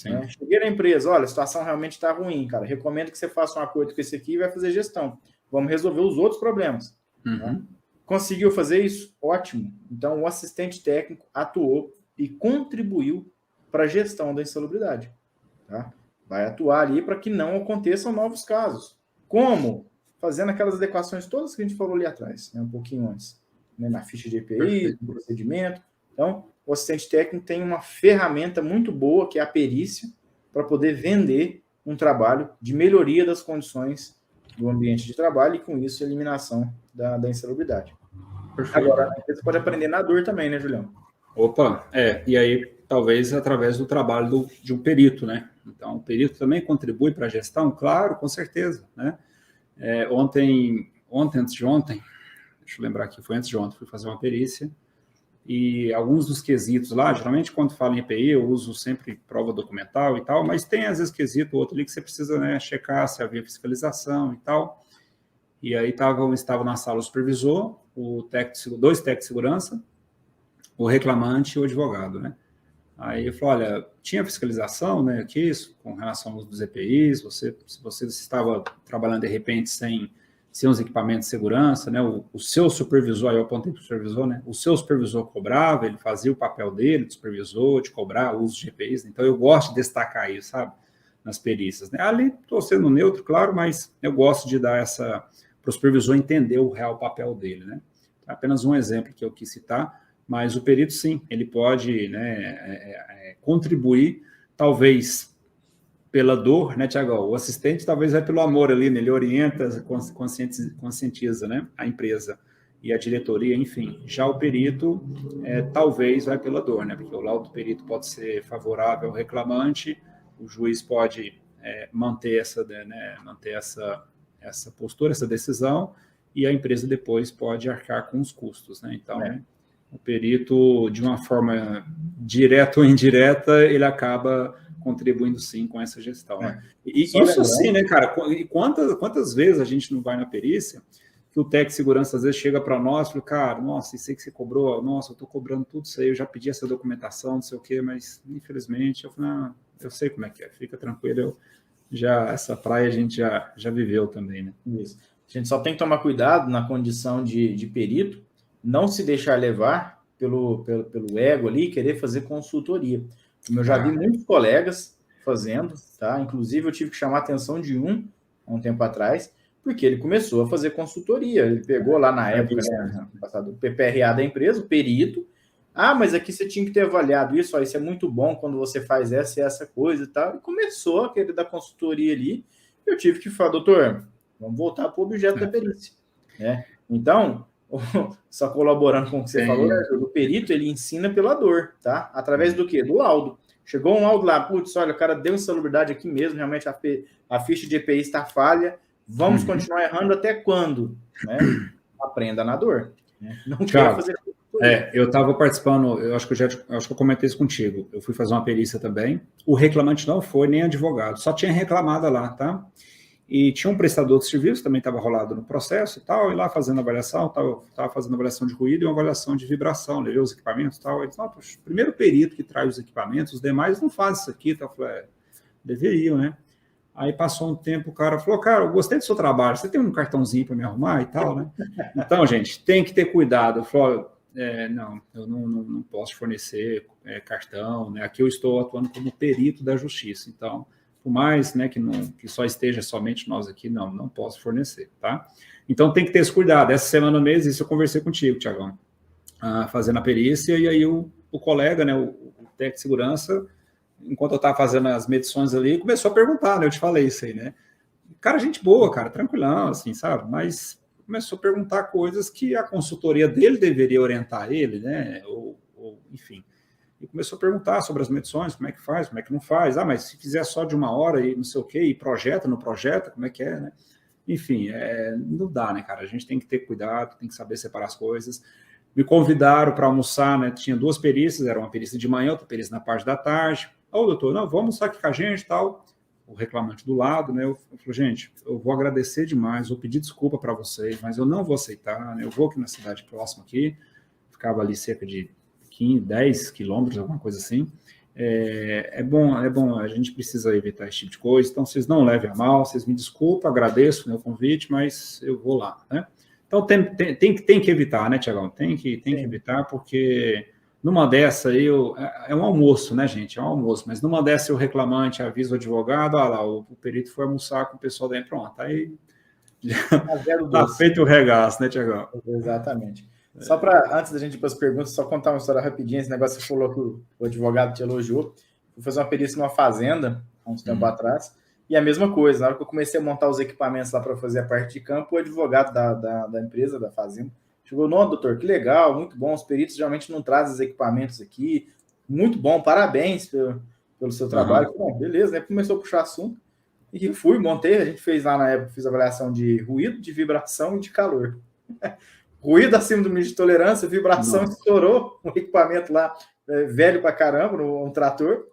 Né? Cheguei na empresa, olha, a situação realmente está ruim, cara, recomendo que você faça um acordo com esse aqui e vai fazer gestão. Vamos resolver os outros problemas. Uhum. Né? Conseguiu fazer isso? Ótimo. Então, o assistente técnico atuou e contribuiu para a gestão da insalubridade. Tá? Vai atuar ali para que não aconteçam novos casos. Como? Fazendo aquelas adequações todas que a gente falou ali atrás, né? Um pouquinho antes. Né? Na ficha de EPI, no procedimento. Então, o assistente técnico tem uma ferramenta muito boa, que é a perícia, para poder vender um trabalho de melhoria das condições do ambiente de trabalho e, com isso, a eliminação da insalubridade. Perfeito. Agora, a empresa pode aprender na dor também, né, Julião? Opa, e aí, talvez através do trabalho de um perito, né? Então, o perito também contribui para a gestão? Claro, com certeza, né? Antes de ontem, deixa eu lembrar aqui, foi antes de ontem, fui fazer uma perícia, e alguns dos quesitos lá, geralmente quando falo em EPI, eu uso sempre prova documental e tal, mas tem às vezes quesito outro ali que você precisa, né, checar se havia fiscalização e tal. E aí estava na sala o supervisor, dois técnicos de segurança, o reclamante e o advogado, né? Aí eu falei, olha, tinha fiscalização, né, aqui, com relação aos dos EPIs, se você estava trabalhando de repente sem sem os equipamentos de segurança, né? O seu supervisor, aí eu apontei para o supervisor, né? O seu supervisor cobrava, ele fazia o papel dele, de supervisor, de cobrar o uso de EPIs, né? Então eu gosto de destacar isso, sabe? Nas perícias, né? Ali estou sendo neutro, claro, mas eu gosto de dar essa para o supervisor entender o real papel dele, né? Apenas um exemplo que eu quis citar, mas o perito, sim, ele pode, né, contribuir, talvez pela dor, né, Tiago? O assistente talvez vai pelo amor ali, né? Ele orienta, conscientiza, né, a empresa e a diretoria, enfim. Já o perito talvez vai pela dor, né? Porque o laudo do perito pode ser favorável ao reclamante, o juiz pode manter essa postura, essa decisão, e a empresa depois pode arcar com os custos, né? Então, o perito, de uma forma direta ou indireta, ele acaba contribuindo sim com essa gestão, né? E isso sim, né, cara? E quantas vezes a gente não vai na perícia que o técnico de segurança às vezes chega para nós e fala, cara, nossa, isso aí que você cobrou, nossa, eu estou cobrando tudo isso aí, eu já pedi essa documentação, não sei o quê, mas infelizmente eu falei, eu sei como é que é, fica tranquilo, essa praia a gente já viveu também, né? Isso. A gente só tem que tomar cuidado na condição de perito, não se deixar levar pelo ego ali, querer fazer consultoria. Como eu já vi muitos colegas fazendo, tá? Inclusive eu tive que chamar a atenção de há um tempo atrás, porque ele começou a fazer consultoria. Ele pegou lá na época, né, passado, o PPRA da empresa, o perito. Mas aqui você tinha que ter avaliado isso, isso é muito bom quando você faz essa e essa coisa e tal. E começou a querer dar consultoria ali. Eu tive que falar, doutor, vamos voltar para o objeto da perícia, né? Então, só colaborando com o que você falou, né, o perito, ele ensina pela dor, tá? Através do quê? Do laudo. Chegou um laudo lá, putz, olha, o cara deu insalubridade aqui mesmo, realmente a ficha de EPI está falha, vamos continuar errando até quando? Né? Aprenda na dor. Né? Não quero fazer... eu estava participando, acho que eu comentei isso contigo, eu fui fazer uma perícia também, o reclamante não foi nem advogado, só tinha reclamada lá, tá? E tinha um prestador de serviço, também estava rolado no processo e tal, e lá fazendo avaliação, estava fazendo avaliação de ruído e uma avaliação de vibração, levei os equipamentos e tal. Eles, o primeiro perito que traz os equipamentos, os demais não fazem isso aqui, tá? Eu falei, deveriam, né? Aí passou um tempo, o cara falou, cara, eu gostei do seu trabalho, você tem um cartãozinho para me arrumar e tal, né? Então, gente, tem que ter cuidado. Eu falei, não, eu não posso fornecer cartão, né? Aqui eu estou atuando como perito da justiça, então... Por mais, né, que só esteja somente nós aqui, não posso fornecer, tá? Então tem que ter esse cuidado. Essa semana mesmo, isso eu conversei contigo, Tiagão, fazendo a perícia, e aí o colega, né, o técnico de segurança, enquanto eu estava fazendo as medições ali, começou a perguntar, né, eu te falei isso aí, né? Cara, gente boa, cara, tranquilão, assim, sabe? Mas começou a perguntar coisas que a consultoria dele deveria orientar ele, né? Ou enfim... E começou a perguntar sobre as medições, como é que faz, como é que não faz. Mas se fizer só de 1 hora e não sei o quê, e projeta, não projeta, como é que é, né? Enfim, não dá, né, cara? A gente tem que ter cuidado, tem que saber separar as coisas. Me convidaram para almoçar, né? Tinha 2 perícias, era uma perícia de manhã, outra perícia na parte da tarde. Doutor, não, vamos almoçar aqui com a gente e tal. O reclamante do lado, né? Eu falei, gente, eu vou agradecer demais, vou pedir desculpa para vocês, mas eu não vou aceitar, né? Eu vou aqui na cidade próxima aqui, ficava ali cerca de 10 quilômetros, alguma coisa assim. É bom, a gente precisa evitar esse tipo de coisa, então vocês não levem a mal, vocês me desculpem, agradeço o meu convite, mas eu vou lá, né? Então tem que evitar, né, Tiagão? Tem que evitar, porque numa dessa aí, é um almoço, né, gente? É um almoço, mas numa dessa o reclamante avisa o advogado, lá, o perito foi almoçar com o pessoal daí, pronto, aí tá feito o regaço, né, Tiagão? Exatamente. Só para, antes da gente ir para as perguntas, só contar uma história rapidinha. Esse negócio que você falou que o advogado te elogiou. Fui fazer uma perícia numa fazenda, há uns tempo atrás, e a mesma coisa. Na hora que eu comecei a montar os equipamentos lá para fazer a parte de campo, o advogado da empresa, da fazenda, chegou, não, doutor, que legal, muito bom. Os peritos geralmente não trazem os equipamentos aqui. Muito bom, parabéns pelo seu trabalho. Bom, beleza, né? Começou a puxar assunto. E fui, montei. A gente fez lá na época, fiz avaliação de ruído, de vibração e de calor. Ruído acima do limite de tolerância, vibração estourou, um equipamento lá velho pra caramba, um trator,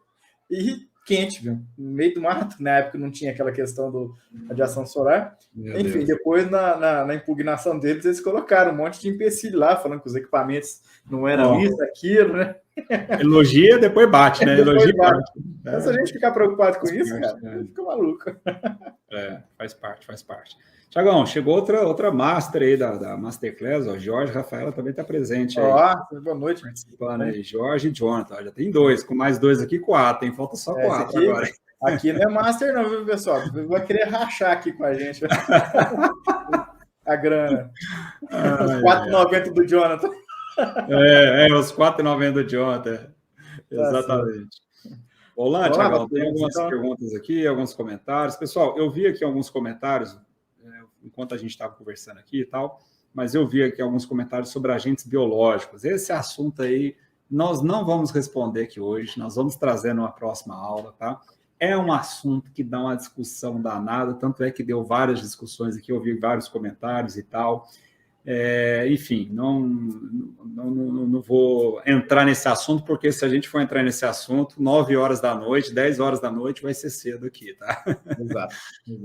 e quente, viu? No meio do mato, na época não tinha aquela questão do radiação solar. Enfim, depois na impugnação deles, eles colocaram um monte de empecilho lá, falando que os equipamentos não eram isso, aquilo, né? Elogia, depois bate, né? Depois Elogia, bate. bate. Então, se a gente ficar preocupado com isso, parte, cara, fica maluco. Faz parte, faz parte. Tiagão, chegou outra master aí da Masterclass, ó. Jorge Rafaela também está presente aí. Boa noite. Participando aí, Jorge e Jonathan. Já tem 2, com mais 2 aqui, 4, hein? Falta só 4 agora. Aqui não é master não, viu, pessoal? Vai querer rachar aqui com a gente. A grana. Os 4,90 do Jonathan. Os 4,90 do Jonathan. Exatamente. Olá, Tiagão, tem algumas perguntas aqui, alguns comentários. Pessoal, eu vi aqui alguns comentários, enquanto a gente estava conversando aqui e tal, mas eu vi aqui alguns comentários sobre agentes biológicos. Esse assunto aí, nós não vamos responder aqui hoje, nós vamos trazer numa próxima aula, tá? É um assunto que dá uma discussão danada, tanto é que deu várias discussões aqui, eu vi vários comentários e tal. Enfim, não vou entrar nesse assunto, porque se a gente for entrar nesse assunto, 9 horas da noite, 10 horas da noite, vai ser cedo aqui, tá? Exato.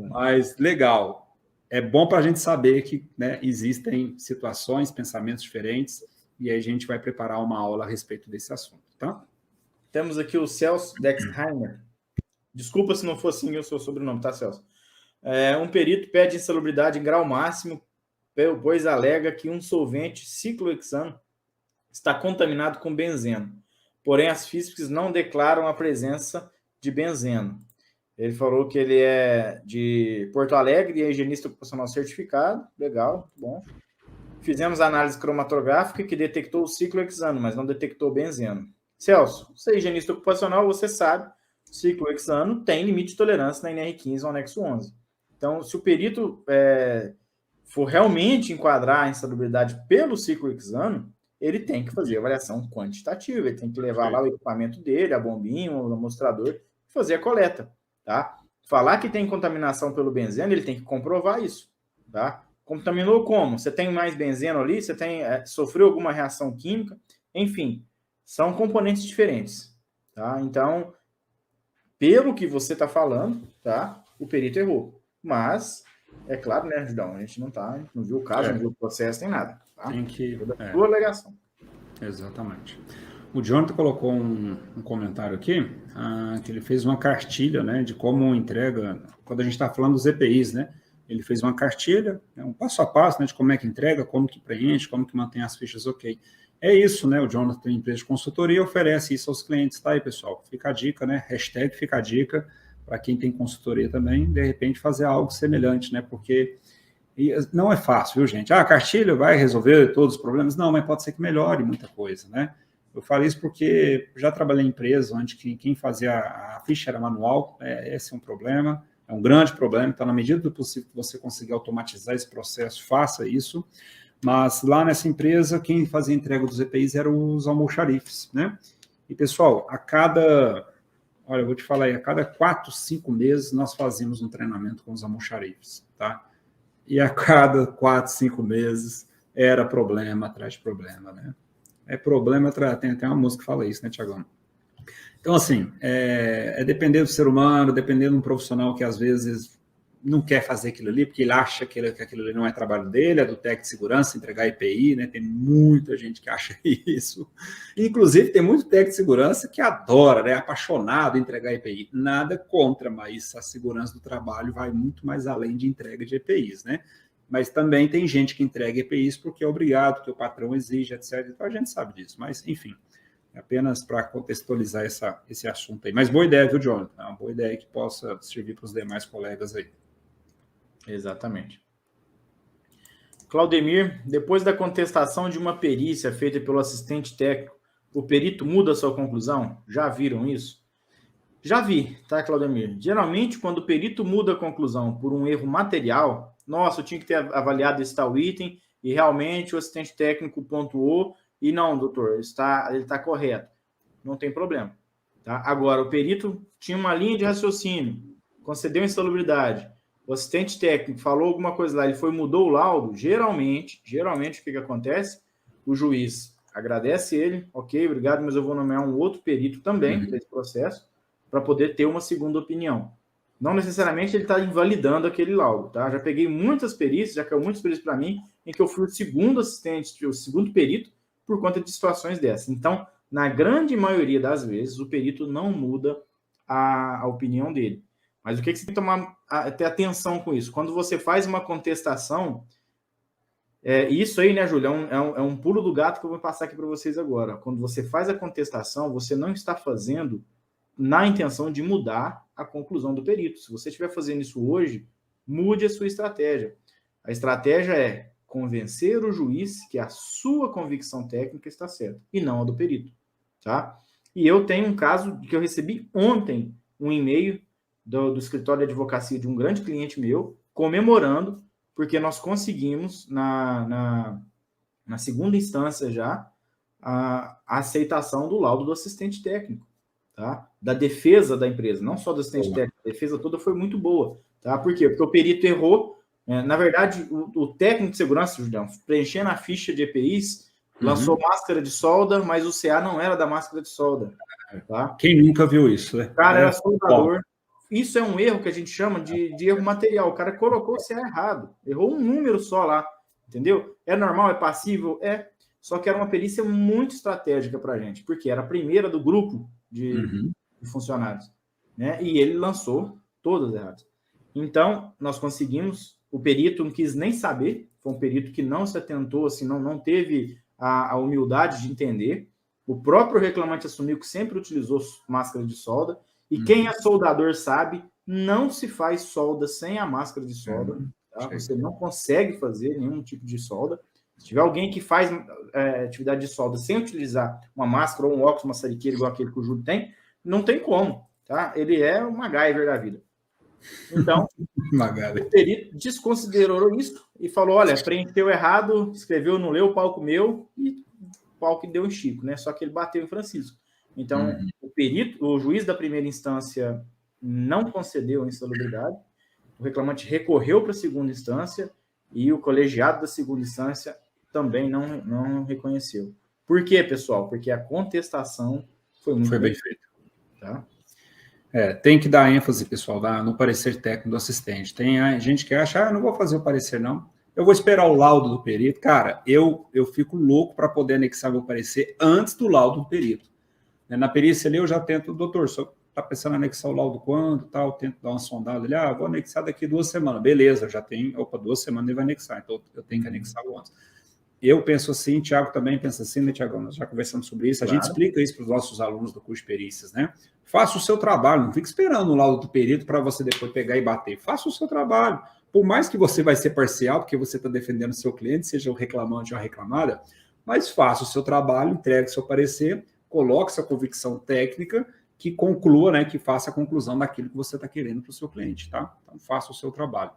Mas legal, é bom para a gente saber que, né, existem situações, pensamentos diferentes, e aí a gente vai preparar uma aula a respeito desse assunto, tá? Temos aqui o Celso Dexheimer. Desculpa se não for assim o seu sobrenome, tá, Celso? Um perito pede insalubridade em grau máximo, pois alega que um solvente ciclohexano está contaminado com benzeno. Porém, as físicas não declaram a presença de benzeno. Ele falou que ele é de Porto Alegre e é higienista ocupacional certificado. Legal, bom. Fizemos análise cromatográfica que detectou o ciclohexano, mas não detectou benzeno. Celso, você é higienista ocupacional, você sabe, o ciclohexano tem limite de tolerância na NR15 ou anexo 11. Então, se o perito for realmente enquadrar a insalubridade pelo ciclohexano, ele tem que fazer a avaliação quantitativa, ele tem que levar lá o equipamento dele, a bombinha, o amostrador, e fazer a coleta, tá? Falar que tem contaminação pelo benzeno, ele tem que comprovar isso, tá? Contaminou como? Você tem mais benzeno ali? Você sofreu alguma reação química? Enfim, são componentes diferentes, tá? Então, pelo que você está falando, tá? O perito errou. Mas, é claro, né, Judão? A gente não viu o caso, não viu o processo, nem nada. Tá? Tem que... Sua alegação. Exatamente. O Jonathan colocou um comentário aqui, que ele fez uma cartilha, né, de como entrega, quando a gente está falando dos EPIs, né? Ele fez uma cartilha, um passo a passo, né, de como é que entrega, como que preenche, como que mantém as fichas ok. É isso, né? O Jonathan tem empresa de consultoria e oferece isso aos clientes, tá aí, pessoal? Fica a dica, né? Hashtag fica a dica para quem tem consultoria também, de repente fazer algo semelhante, né? Porque não é fácil, viu, gente? A cartilha vai resolver todos os problemas? Não, mas pode ser que melhore muita coisa, né? Eu falo isso porque já trabalhei em empresa onde quem fazia a ficha era manual, esse é um problema, é um grande problema, então, na medida do possível que você conseguir automatizar esse processo, faça isso. Mas lá nessa empresa, quem fazia a entrega dos EPIs eram os almoxarifes, né? E, pessoal, olha, eu vou te falar aí, a cada 4, 5 meses nós fazíamos um treinamento com os almoxarifes, tá? E a cada 4, 5 meses era problema atrás de problema, né? Problema atrás... Tem até uma música que fala isso, né, Tiagão? Então, assim, depender do ser humano, depender de um profissional que, às vezes, não quer fazer aquilo ali, porque ele acha que aquilo ali não é trabalho dele, é do técnico de segurança, entregar EPI, né? Tem muita gente que acha isso. Inclusive, tem muito técnico de segurança que adora, né? Apaixonado em entregar EPI. Nada contra, mas a segurança do trabalho vai muito mais além de entrega de EPIs, né? Mas também tem gente que entrega EPIs porque é obrigado, porque o patrão exige, etc. Então, a gente sabe disso. Mas, enfim, apenas para contextualizar esse assunto aí. Mas boa ideia, viu, Jonathan? É uma boa ideia que possa servir para os demais colegas aí. Exatamente. Claudemir, depois da contestação de uma perícia feita pelo assistente técnico, o perito muda a sua conclusão? Já viram isso? Já vi, tá, Claudemir? Geralmente, quando o perito muda a conclusão por um erro material, nossa, eu tinha que ter avaliado esse tal item e realmente o assistente técnico pontuou e não, doutor, ele está correto. Não tem problema. Tá? Agora, o perito tinha uma linha de raciocínio, concedeu insalubridade, o assistente técnico falou alguma coisa lá, ele mudou o laudo, geralmente o que acontece? O juiz agradece ele, ok, obrigado, mas eu vou nomear um outro perito também nesse processo, para poder ter uma segunda opinião. Não necessariamente ele está invalidando aquele laudo, tá? Já peguei muitas perícias, já caiu muitas perícias para mim, em que eu fui o segundo assistente, o segundo perito, por conta de situações dessas. Então, Na grande maioria das vezes, o perito não muda a opinião dele. Mas o que você tem que ter atenção com isso? Quando você faz uma contestação, isso aí, né, Júlio, é um pulo do gato que eu vou passar aqui para vocês agora. Quando você faz a contestação, você não está fazendo na intenção de mudar a conclusão do perito. Se você estiver fazendo isso hoje, mude a sua estratégia. A estratégia é convencer o juiz que a sua convicção técnica está certa, e não a do perito, tá? E eu tenho um caso que eu recebi ontem, um e-mail do escritório de advocacia de um grande cliente meu, comemorando, porque nós conseguimos, na segunda instância já, a aceitação do laudo do assistente técnico, tá? Da defesa da empresa, não só do assistente técnico, a defesa toda foi muito boa, tá? Por quê? Porque o perito errou. Na verdade, o técnico de segurança, Julião, preenchendo a ficha de EPIs, lançou máscara de solda, mas o CA não era da máscara de solda. Tá? Quem nunca viu isso, né? O cara era soldador. Isso é um erro que a gente chama de erro material. O cara colocou o CA errado. Errou um número só lá. Entendeu? É normal, é passível? É. Só que era uma perícia muito estratégica para a gente, porque era a primeira do grupo de funcionários. Né? E ele lançou todas erradas. Então, nós conseguimos. O perito não quis nem saber, foi um perito que não se atentou, assim, não teve a humildade de entender. O próprio reclamante assumiu que sempre utilizou máscara de solda, e quem é soldador sabe, não se faz solda sem a máscara de solda, tá? Você não consegue fazer nenhum tipo de solda. Se tiver alguém que faz atividade de solda sem utilizar uma máscara ou um óculos maçariqueiro igual aquele que o Júlio tem, não tem como, tá? Ele é um MacGyver da vida. Então, o perito desconsiderou isso e falou, olha, preencheu errado, escreveu, não leu, o pau comeu, e o pau que deu em Chico, né? Só que ele bateu em Francisco. Então, o juiz da primeira instância não concedeu a insalubridade, o reclamante recorreu para a segunda instância e o colegiado da segunda instância também não reconheceu. Por quê, pessoal? Porque a contestação foi muito bem feita. Tá? Tem que dar ênfase, pessoal, no parecer técnico do assistente. Tem gente que acha, não vou fazer o parecer, não. Eu vou esperar o laudo do perito. Cara, eu fico louco para poder anexar meu parecer antes do laudo do perito. Na perícia ali, eu já tento, doutor, só está pensando em anexar o laudo quando, tal, tento dar uma sondada ali, vou anexar daqui 2 semanas. Beleza, já tem, 2 semanas ele vai anexar, então eu tenho que anexar o antes. Eu penso assim, Tiago também pensa assim, né, Tiago? Nós já conversamos sobre isso, a gente explica isso para os nossos alunos do curso de perícias, né? Faça o seu trabalho, não fique esperando o laudo do perito para você depois pegar e bater. Faça o seu trabalho. Por mais que você vai ser parcial, porque você está defendendo o seu cliente, seja o reclamante ou a reclamada, mas faça o seu trabalho, entregue seu parecer, coloque sua convicção técnica, que conclua, né, que faça a conclusão daquilo que você está querendo para o seu cliente, tá? Então, faça o seu trabalho.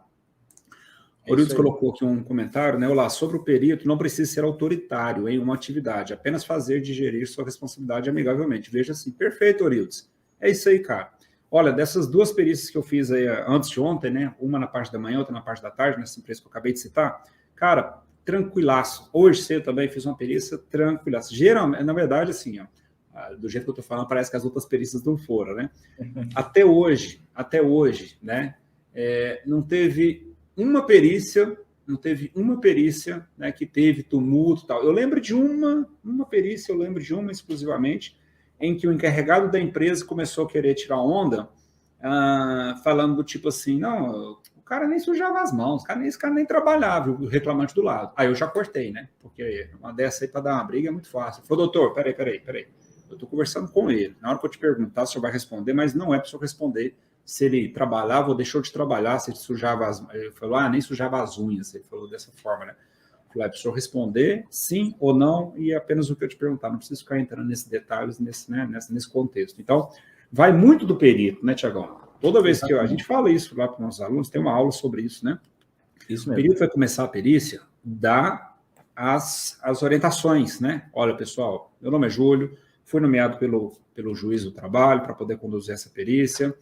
O Eurídice colocou aqui um comentário, né? Olá, sobre o perito, não precisa ser autoritário em uma atividade, apenas fazer digerir sua responsabilidade amigavelmente. Veja assim, perfeito, Eurídice. É isso aí, cara. Olha, dessas 2 perícias que eu fiz aí antes de ontem, né? Uma na parte da manhã, outra na parte da tarde, nessa empresa que eu acabei de citar, cara, tranquilaço. Hoje cedo também fiz uma perícia tranquilaço. Geralmente, na verdade, assim, do jeito que eu tô falando, parece que as outras perícias não foram, né? Até hoje, né? Não teve uma perícia, né, que teve tumulto e tal. Eu lembro de uma perícia, exclusivamente, em que o encarregado da empresa começou a querer tirar onda, falando do tipo assim, não, o cara nem sujava as mãos, esse cara nem trabalhava, o reclamante do lado. Aí eu já cortei, né? Porque uma dessa aí para dar uma briga é muito fácil. Falou, doutor, peraí. Eu estou conversando com ele. Na hora que eu te perguntar, o senhor vai responder, mas não é para o senhor responder se ele trabalhava ou deixou de trabalhar, se ele sujava as... Ele falou, nem sujava as unhas. Ele falou dessa forma, né? Eu falei, para o senhor responder sim ou não, e é apenas o que eu te perguntar. Não preciso ficar entrando nesses detalhes, nesse contexto. Então, vai muito do perito, né, Tiagão? Toda vez que a gente fala isso lá para os nossos alunos, tem uma aula sobre isso, né? Isso mesmo. O perito vai começar a perícia, dá as orientações, né? Olha, pessoal, meu nome é Júlio, fui nomeado pelo juiz do trabalho para poder conduzir essa perícia.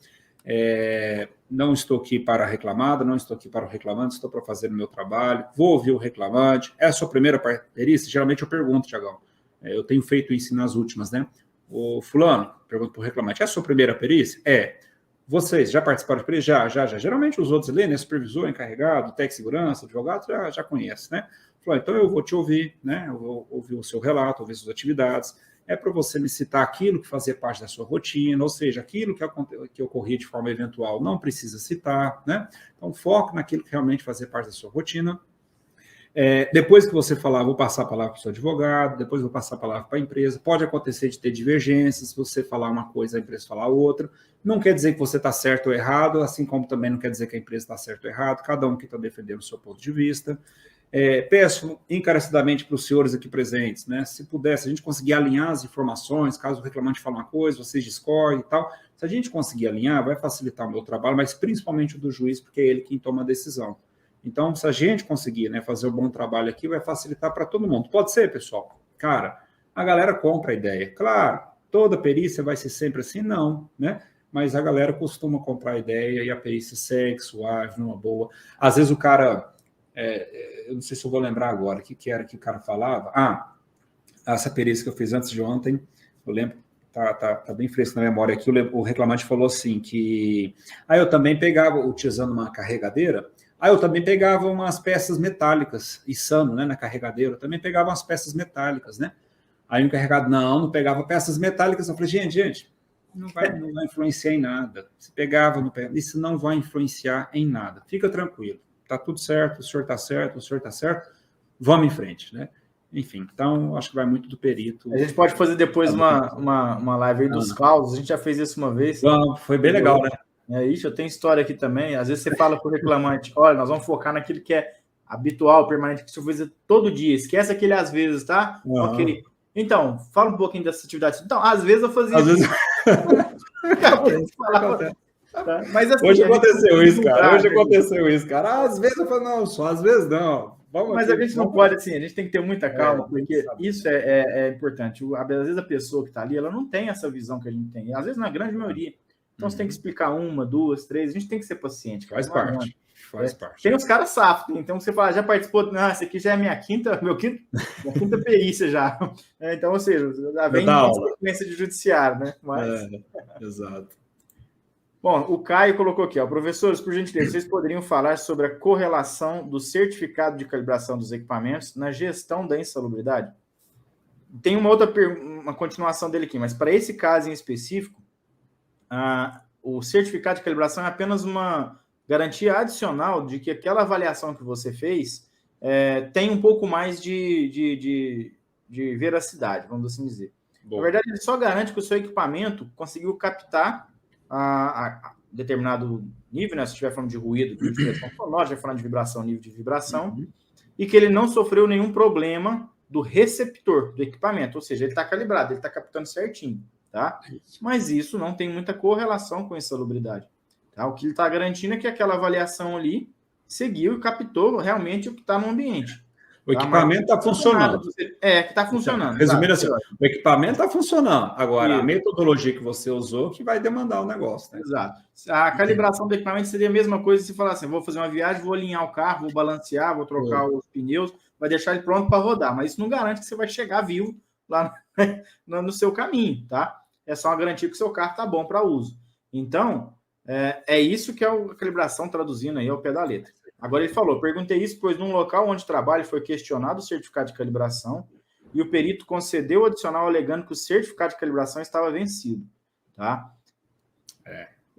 Não estou aqui para a reclamada, não estou aqui para o reclamante, estou para fazer o meu trabalho, vou ouvir o reclamante. É a sua primeira perícia? Geralmente eu pergunto, Tiagão, eu tenho feito isso nas últimas, né? O fulano, pergunto para o reclamante, é a sua primeira perícia? Vocês já participaram de perícia? Já. Geralmente os outros ali, né? Supervisor, encarregado, técnico de segurança, advogado, já conhece, né? Falou, então eu vou te ouvir, né? Eu vou ouvir o seu relato, ouvir suas atividades. é para você me citar aquilo que fazia parte da sua rotina, ou seja, aquilo que ocorria de forma eventual não precisa citar, né? Então, foco naquilo que realmente fazia parte da sua rotina. Depois que você falar, vou passar a palavra para o seu advogado, depois vou passar a palavra para a empresa. Pode acontecer de ter divergências, você falar uma coisa, a empresa falar outra. Não quer dizer que você está certo ou errado, assim como também não quer dizer que a empresa está certo ou errado, cada um que está defendendo o seu ponto de vista. Peço encarecidamente para os senhores aqui presentes, né? Se pudesse, a gente conseguir alinhar as informações, caso o reclamante fale uma coisa, vocês discordem e tal. Se a gente conseguir alinhar, vai facilitar o meu trabalho, mas principalmente o do juiz, porque é ele quem toma a decisão. Então, se a gente conseguir, né, fazer um bom trabalho aqui, vai facilitar para todo mundo. Pode ser, pessoal? Cara, a galera compra a ideia. Claro, toda perícia vai ser sempre assim? Não, né? Mas a galera costuma comprar a ideia e a perícia segue suave, numa boa. Às vezes o cara... eu não sei se eu vou lembrar agora o que era que o cara falava. Essa perícia que eu fiz antes de ontem, eu lembro, tá bem fresco na memória aqui, o reclamante falou assim que... eu também pegava, utilizando uma carregadeira... eu também pegava umas peças metálicas, içando, né, na carregadeira, eu também pegava umas peças metálicas, né? Aí o encarregado, não pegava peças metálicas. Eu falei, gente, não vai influenciar em nada. Se pegava, não pegava, isso não vai influenciar em nada. Fica tranquilo, tá tudo certo, o senhor tá certo, vamos em frente, né? Enfim, então, acho que vai muito do perito. A gente pode fazer depois uma live aí dos causos, a gente já fez isso uma vez. Foi bem legal, né? Isso, eu tenho história aqui também. Às vezes você fala para o reclamante, olha, nós vamos focar naquilo que é habitual, permanente, que você faz todo dia. Esquece aquele às vezes, tá? Ok. Então, fala um pouquinho dessa atividade. Então, às vezes eu fazia isso. Mas, assim, hoje aconteceu isso, cara. Às vezes eu falo, não, só às vezes não. Mas a gente não pode, assim, a gente tem que ter muita calma, porque isso é importante. Às vezes a pessoa que está ali, ela não tem essa visão que a gente tem. Às vezes, na grande maioria. Então, você tem que explicar 1, 2, 3. A gente tem que ser paciente. Cara. Faz parte. Tem uns caras safos. Então, você fala, já participou... Não, esse aqui já é minha quinta perícia já. Então, ou seja, já vem uma sequência de judiciário, né? Exato. Bom, o Caio colocou aqui, professores, por gentileza, vocês poderiam falar sobre a correlação do certificado de calibração dos equipamentos na gestão da insalubridade? Tem uma continuação dele aqui, mas para esse caso em específico, o certificado de calibração é apenas uma garantia adicional de que aquela avaliação que você fez tem um pouco mais de veracidade, vamos assim dizer. Bom. Na verdade, ele só garante que o seu equipamento conseguiu captar a determinado nível, né? Se estiver falando de ruído, de vibração sonora, estiver falando de vibração, nível de vibração, e que ele não sofreu nenhum problema do receptor do equipamento, ou seja, ele está calibrado, ele está captando certinho. Tá? Mas isso não tem muita correlação com a insalubridade. Tá? O que ele está garantindo é que aquela avaliação ali seguiu e captou realmente o que está no ambiente. O equipamento está funcionando. Que está funcionando. Resumindo assim, o equipamento está funcionando. Agora, a metodologia que você usou que vai demandar o negócio. Né? Exato. A calibração do equipamento seria a mesma coisa se falar assim, vou fazer uma viagem, vou alinhar o carro, vou balancear, vou trocar os pneus, vai deixar ele pronto para rodar. Mas isso não garante que você vai chegar vivo lá no seu caminho, tá? É só uma garantia que o seu carro está bom para uso. Então, é isso que é a calibração traduzindo aí ao pé da letra. Agora ele falou, perguntei isso, pois num local onde trabalho foi questionado o certificado de calibração e o perito concedeu o adicional alegando que o certificado de calibração estava vencido, tá?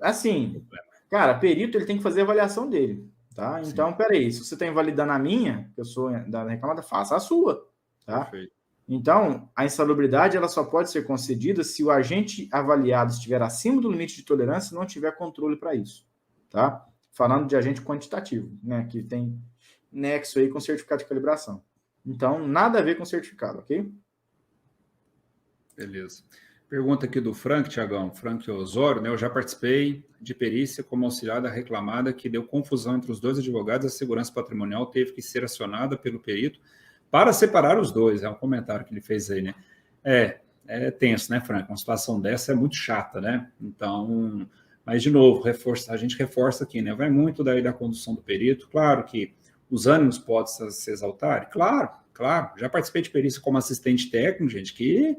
Assim, cara, perito ele tem que fazer a avaliação dele, tá? Sim. Então, peraí, se você está invalidando a minha, que eu sou da reclamada, faça a sua, tá? Perfeito. Então, a insalubridade ela só pode ser concedida se o agente avaliado estiver acima do limite de tolerância e não tiver controle para isso, tá? Falando de agente quantitativo, né? Que tem nexo aí com certificado de calibração. Então, nada a ver com certificado, ok? Beleza. Pergunta aqui do Frank, Tiagão, Frank Osório, né? Eu já participei de perícia como auxiliar da reclamada que deu confusão entre os dois advogados, a segurança patrimonial teve que ser acionada pelo perito para separar os dois, é um comentário que ele fez aí, né? É tenso, né, Frank? Uma situação dessa é muito chata, né? Então, mas de novo, a gente reforça aqui, né? Vai muito daí da condução do perito, claro que os ânimos podem se exaltarem, claro, já participei de perícia como assistente técnico, gente, que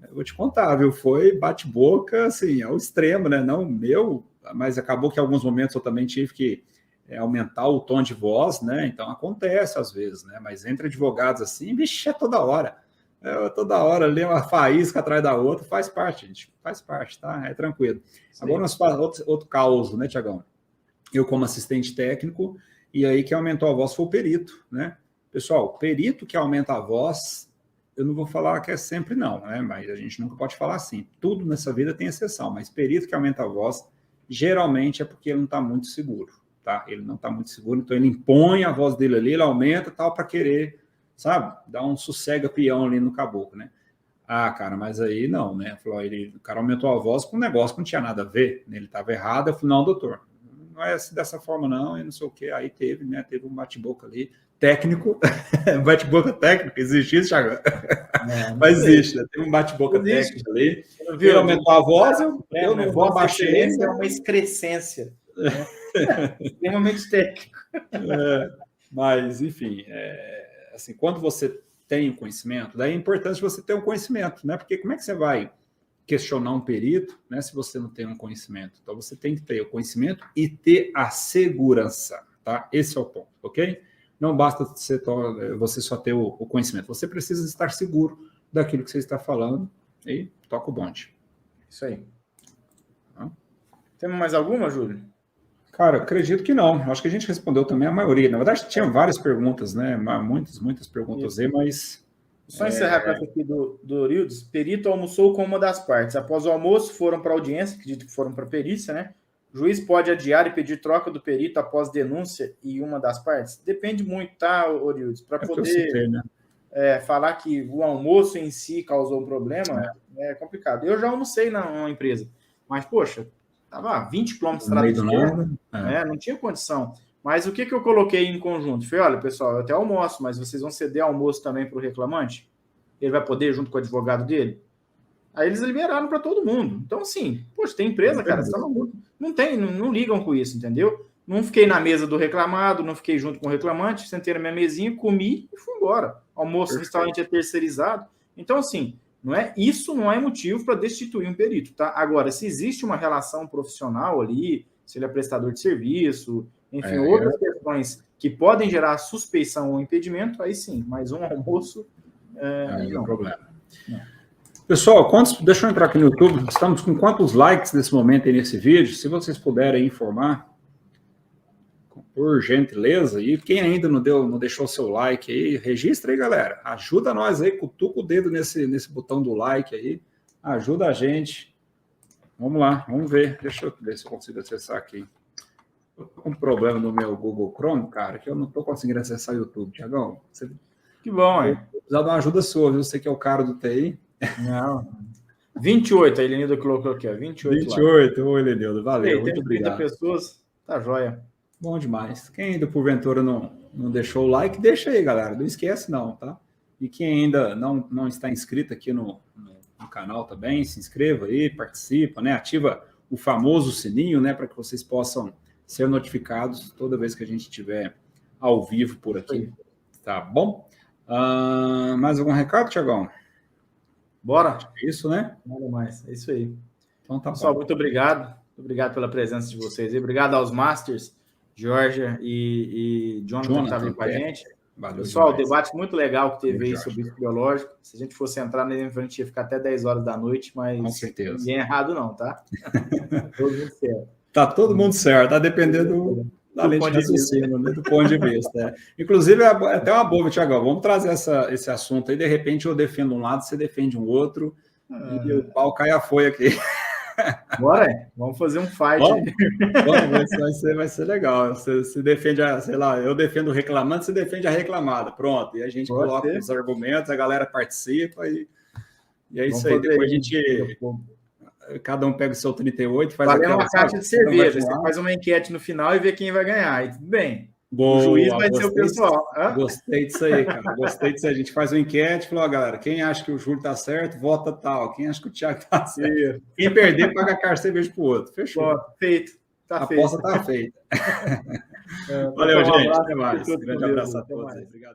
eu vou te contar, viu? Foi bate-boca, assim, ao extremo, né? Não meu, mas acabou que em alguns momentos eu também tive que aumentar o tom de voz, né? Então acontece às vezes, né? Mas entre advogados assim, vixe, é toda hora. Toda hora ali uma faísca atrás da outra, faz parte, gente, faz parte, tá? É tranquilo. Sim. Agora nós fazemos outro caos, né, Tiagão? Eu como assistente técnico, e aí quem aumentou a voz foi o perito, né? Pessoal, perito que aumenta a voz, eu não vou falar que é sempre não, né? Mas a gente nunca pode falar assim. Tudo nessa vida tem exceção, mas perito que aumenta a voz, geralmente é porque ele não está muito seguro, tá? Ele não está muito seguro, então ele impõe a voz dele ali, ele aumenta tal para querer, sabe? Dar um sossega-peão ali no caboclo, né? Ah, cara, mas aí não, né? Falou, o cara aumentou a voz com um negócio que não tinha nada a ver, né? Ele estava errado, eu falei, não, doutor, não é dessa forma não, e não sei o que, aí teve, né? Teve um bate-boca ali, técnico, bate-boca técnico, existe isso, Thiago? Mas existe, né? Tem um bate-boca técnico ali. Ele aumentou a voz, eu não vou abaixar ele. É uma excrescência. Né? Extremamente técnico. Mas, enfim, assim, quando você tem o conhecimento, daí é importante você ter um conhecimento, né? Porque como é que você vai questionar um perito, né? Se você não tem um conhecimento. Então, você tem que ter o conhecimento e ter a segurança, tá? Esse é o ponto, ok? Não basta você só ter o conhecimento. Você precisa estar seguro daquilo que você está falando e toca o bonde. Isso aí. Temos mais alguma, Júlio? Cara, acredito que não. Acho que a gente respondeu também a maioria. Na verdade, tinha várias perguntas, né? Muitas perguntas aí, mas... Só encerrar com essa aqui do Eurildes. Perito almoçou com uma das partes. Após o almoço, foram para a audiência, acredito que foram para a perícia, né? O juiz pode adiar e pedir troca do perito após denúncia e uma das partes? Depende muito, tá, Eurildes? Para poder falar que o almoço em si causou um problema, é complicado. Eu já almocei numa empresa, mas, poxa, estava a 20 quilômetros de estrada, não tinha condição. Mas o que eu coloquei em conjunto? Falei, olha, pessoal, eu até almoço, mas vocês vão ceder almoço também para o reclamante? Ele vai poder, junto com o advogado dele? Aí eles liberaram para todo mundo. Então, assim, poxa, tem empresa, cara, não ligam com isso, entendeu? Não fiquei na mesa do reclamado, não fiquei junto com o reclamante, sentei na minha mesinha, comi e fui embora. Almoço no restaurante é terceirizado. Então, assim, isso não é motivo para destituir um perito, tá? Agora, se existe uma relação profissional ali, se ele é prestador de serviço, enfim, outras questões que podem gerar suspeição ou impedimento, aí sim, mas um almoço... Aí é um problema. Não. Pessoal, deixa eu entrar aqui no YouTube, estamos com quantos likes nesse momento aí nesse vídeo? Se vocês puderem informar, por gentileza, e quem ainda não deixou seu like aí, registra aí, galera, ajuda nós aí, cutuca o dedo nesse botão do like aí, ajuda a gente. Vamos lá, vamos ver, deixa eu ver se eu consigo acessar aqui. Estou com um problema no meu Google Chrome, cara, que eu não estou conseguindo acessar o YouTube, Tiagão. Que bom, hein? Precisa de uma ajuda sua, viu? Você que é o cara do TI. Não. 28, a Helenilda colocou aqui, ó. 28, ô Helenilda, valeu, muito obrigado. 30 pessoas, tá joia. Bom demais. Quem ainda, porventura, não deixou o like, deixa aí, galera. Não esquece, não, tá? E quem ainda não está inscrito aqui no canal também, se inscreva aí, participa, né? Ativa o famoso sininho, né? Para que vocês possam ser notificados toda vez que a gente estiver ao vivo por aqui. Tá bom? Mais algum recado, Tiagão? Bora. Isso, né? Nada mais. É isso aí. Então tá pessoal, bom. Muito obrigado. Muito obrigado pela presença de vocês. Obrigado aos Masters, Georgia e Jonathan que estavam com a gente. Valeu, pessoal, debate muito legal que teve aí sobre isso biológico. Se a gente fosse entrar nele, a gente ia ficar até 10 horas da noite, mas com certeza. Ninguém é errado não, tá? Todo mundo certo. Tá todo mundo certo, tá dependendo da lente de raciocínio, né? Do ponto de vista. Inclusive, é até uma boa, Tiagão, vamos trazer esse assunto aí, de repente eu defendo um lado, você defende um outro, e o pau cai a folha aqui. Bora, vamos fazer um fight. Vamos, vai ser legal. Você defende, sei lá, eu defendo o reclamante, você defende a reclamada. Pronto, e a gente coloca os argumentos, a galera participa e é isso aí. Depois a gente... Cada um pega o seu 38, faz uma caixa de cerveja. Você faz uma enquete no final e vê quem vai ganhar. E tudo bem. Boa, o juiz vai ser o pessoal. Gostei disso aí, cara. Gostei disso aí. A gente faz uma enquete e falou, galera, quem acha que o Júlio tá certo, vota tal. Quem acha que o Thiago tá certo. Quem perder, paga a caixa de cerveja pro outro. Fechou. Feito. A aposta tá feita. Valeu, gente. Até mais. Grande abraço a todos. Obrigado.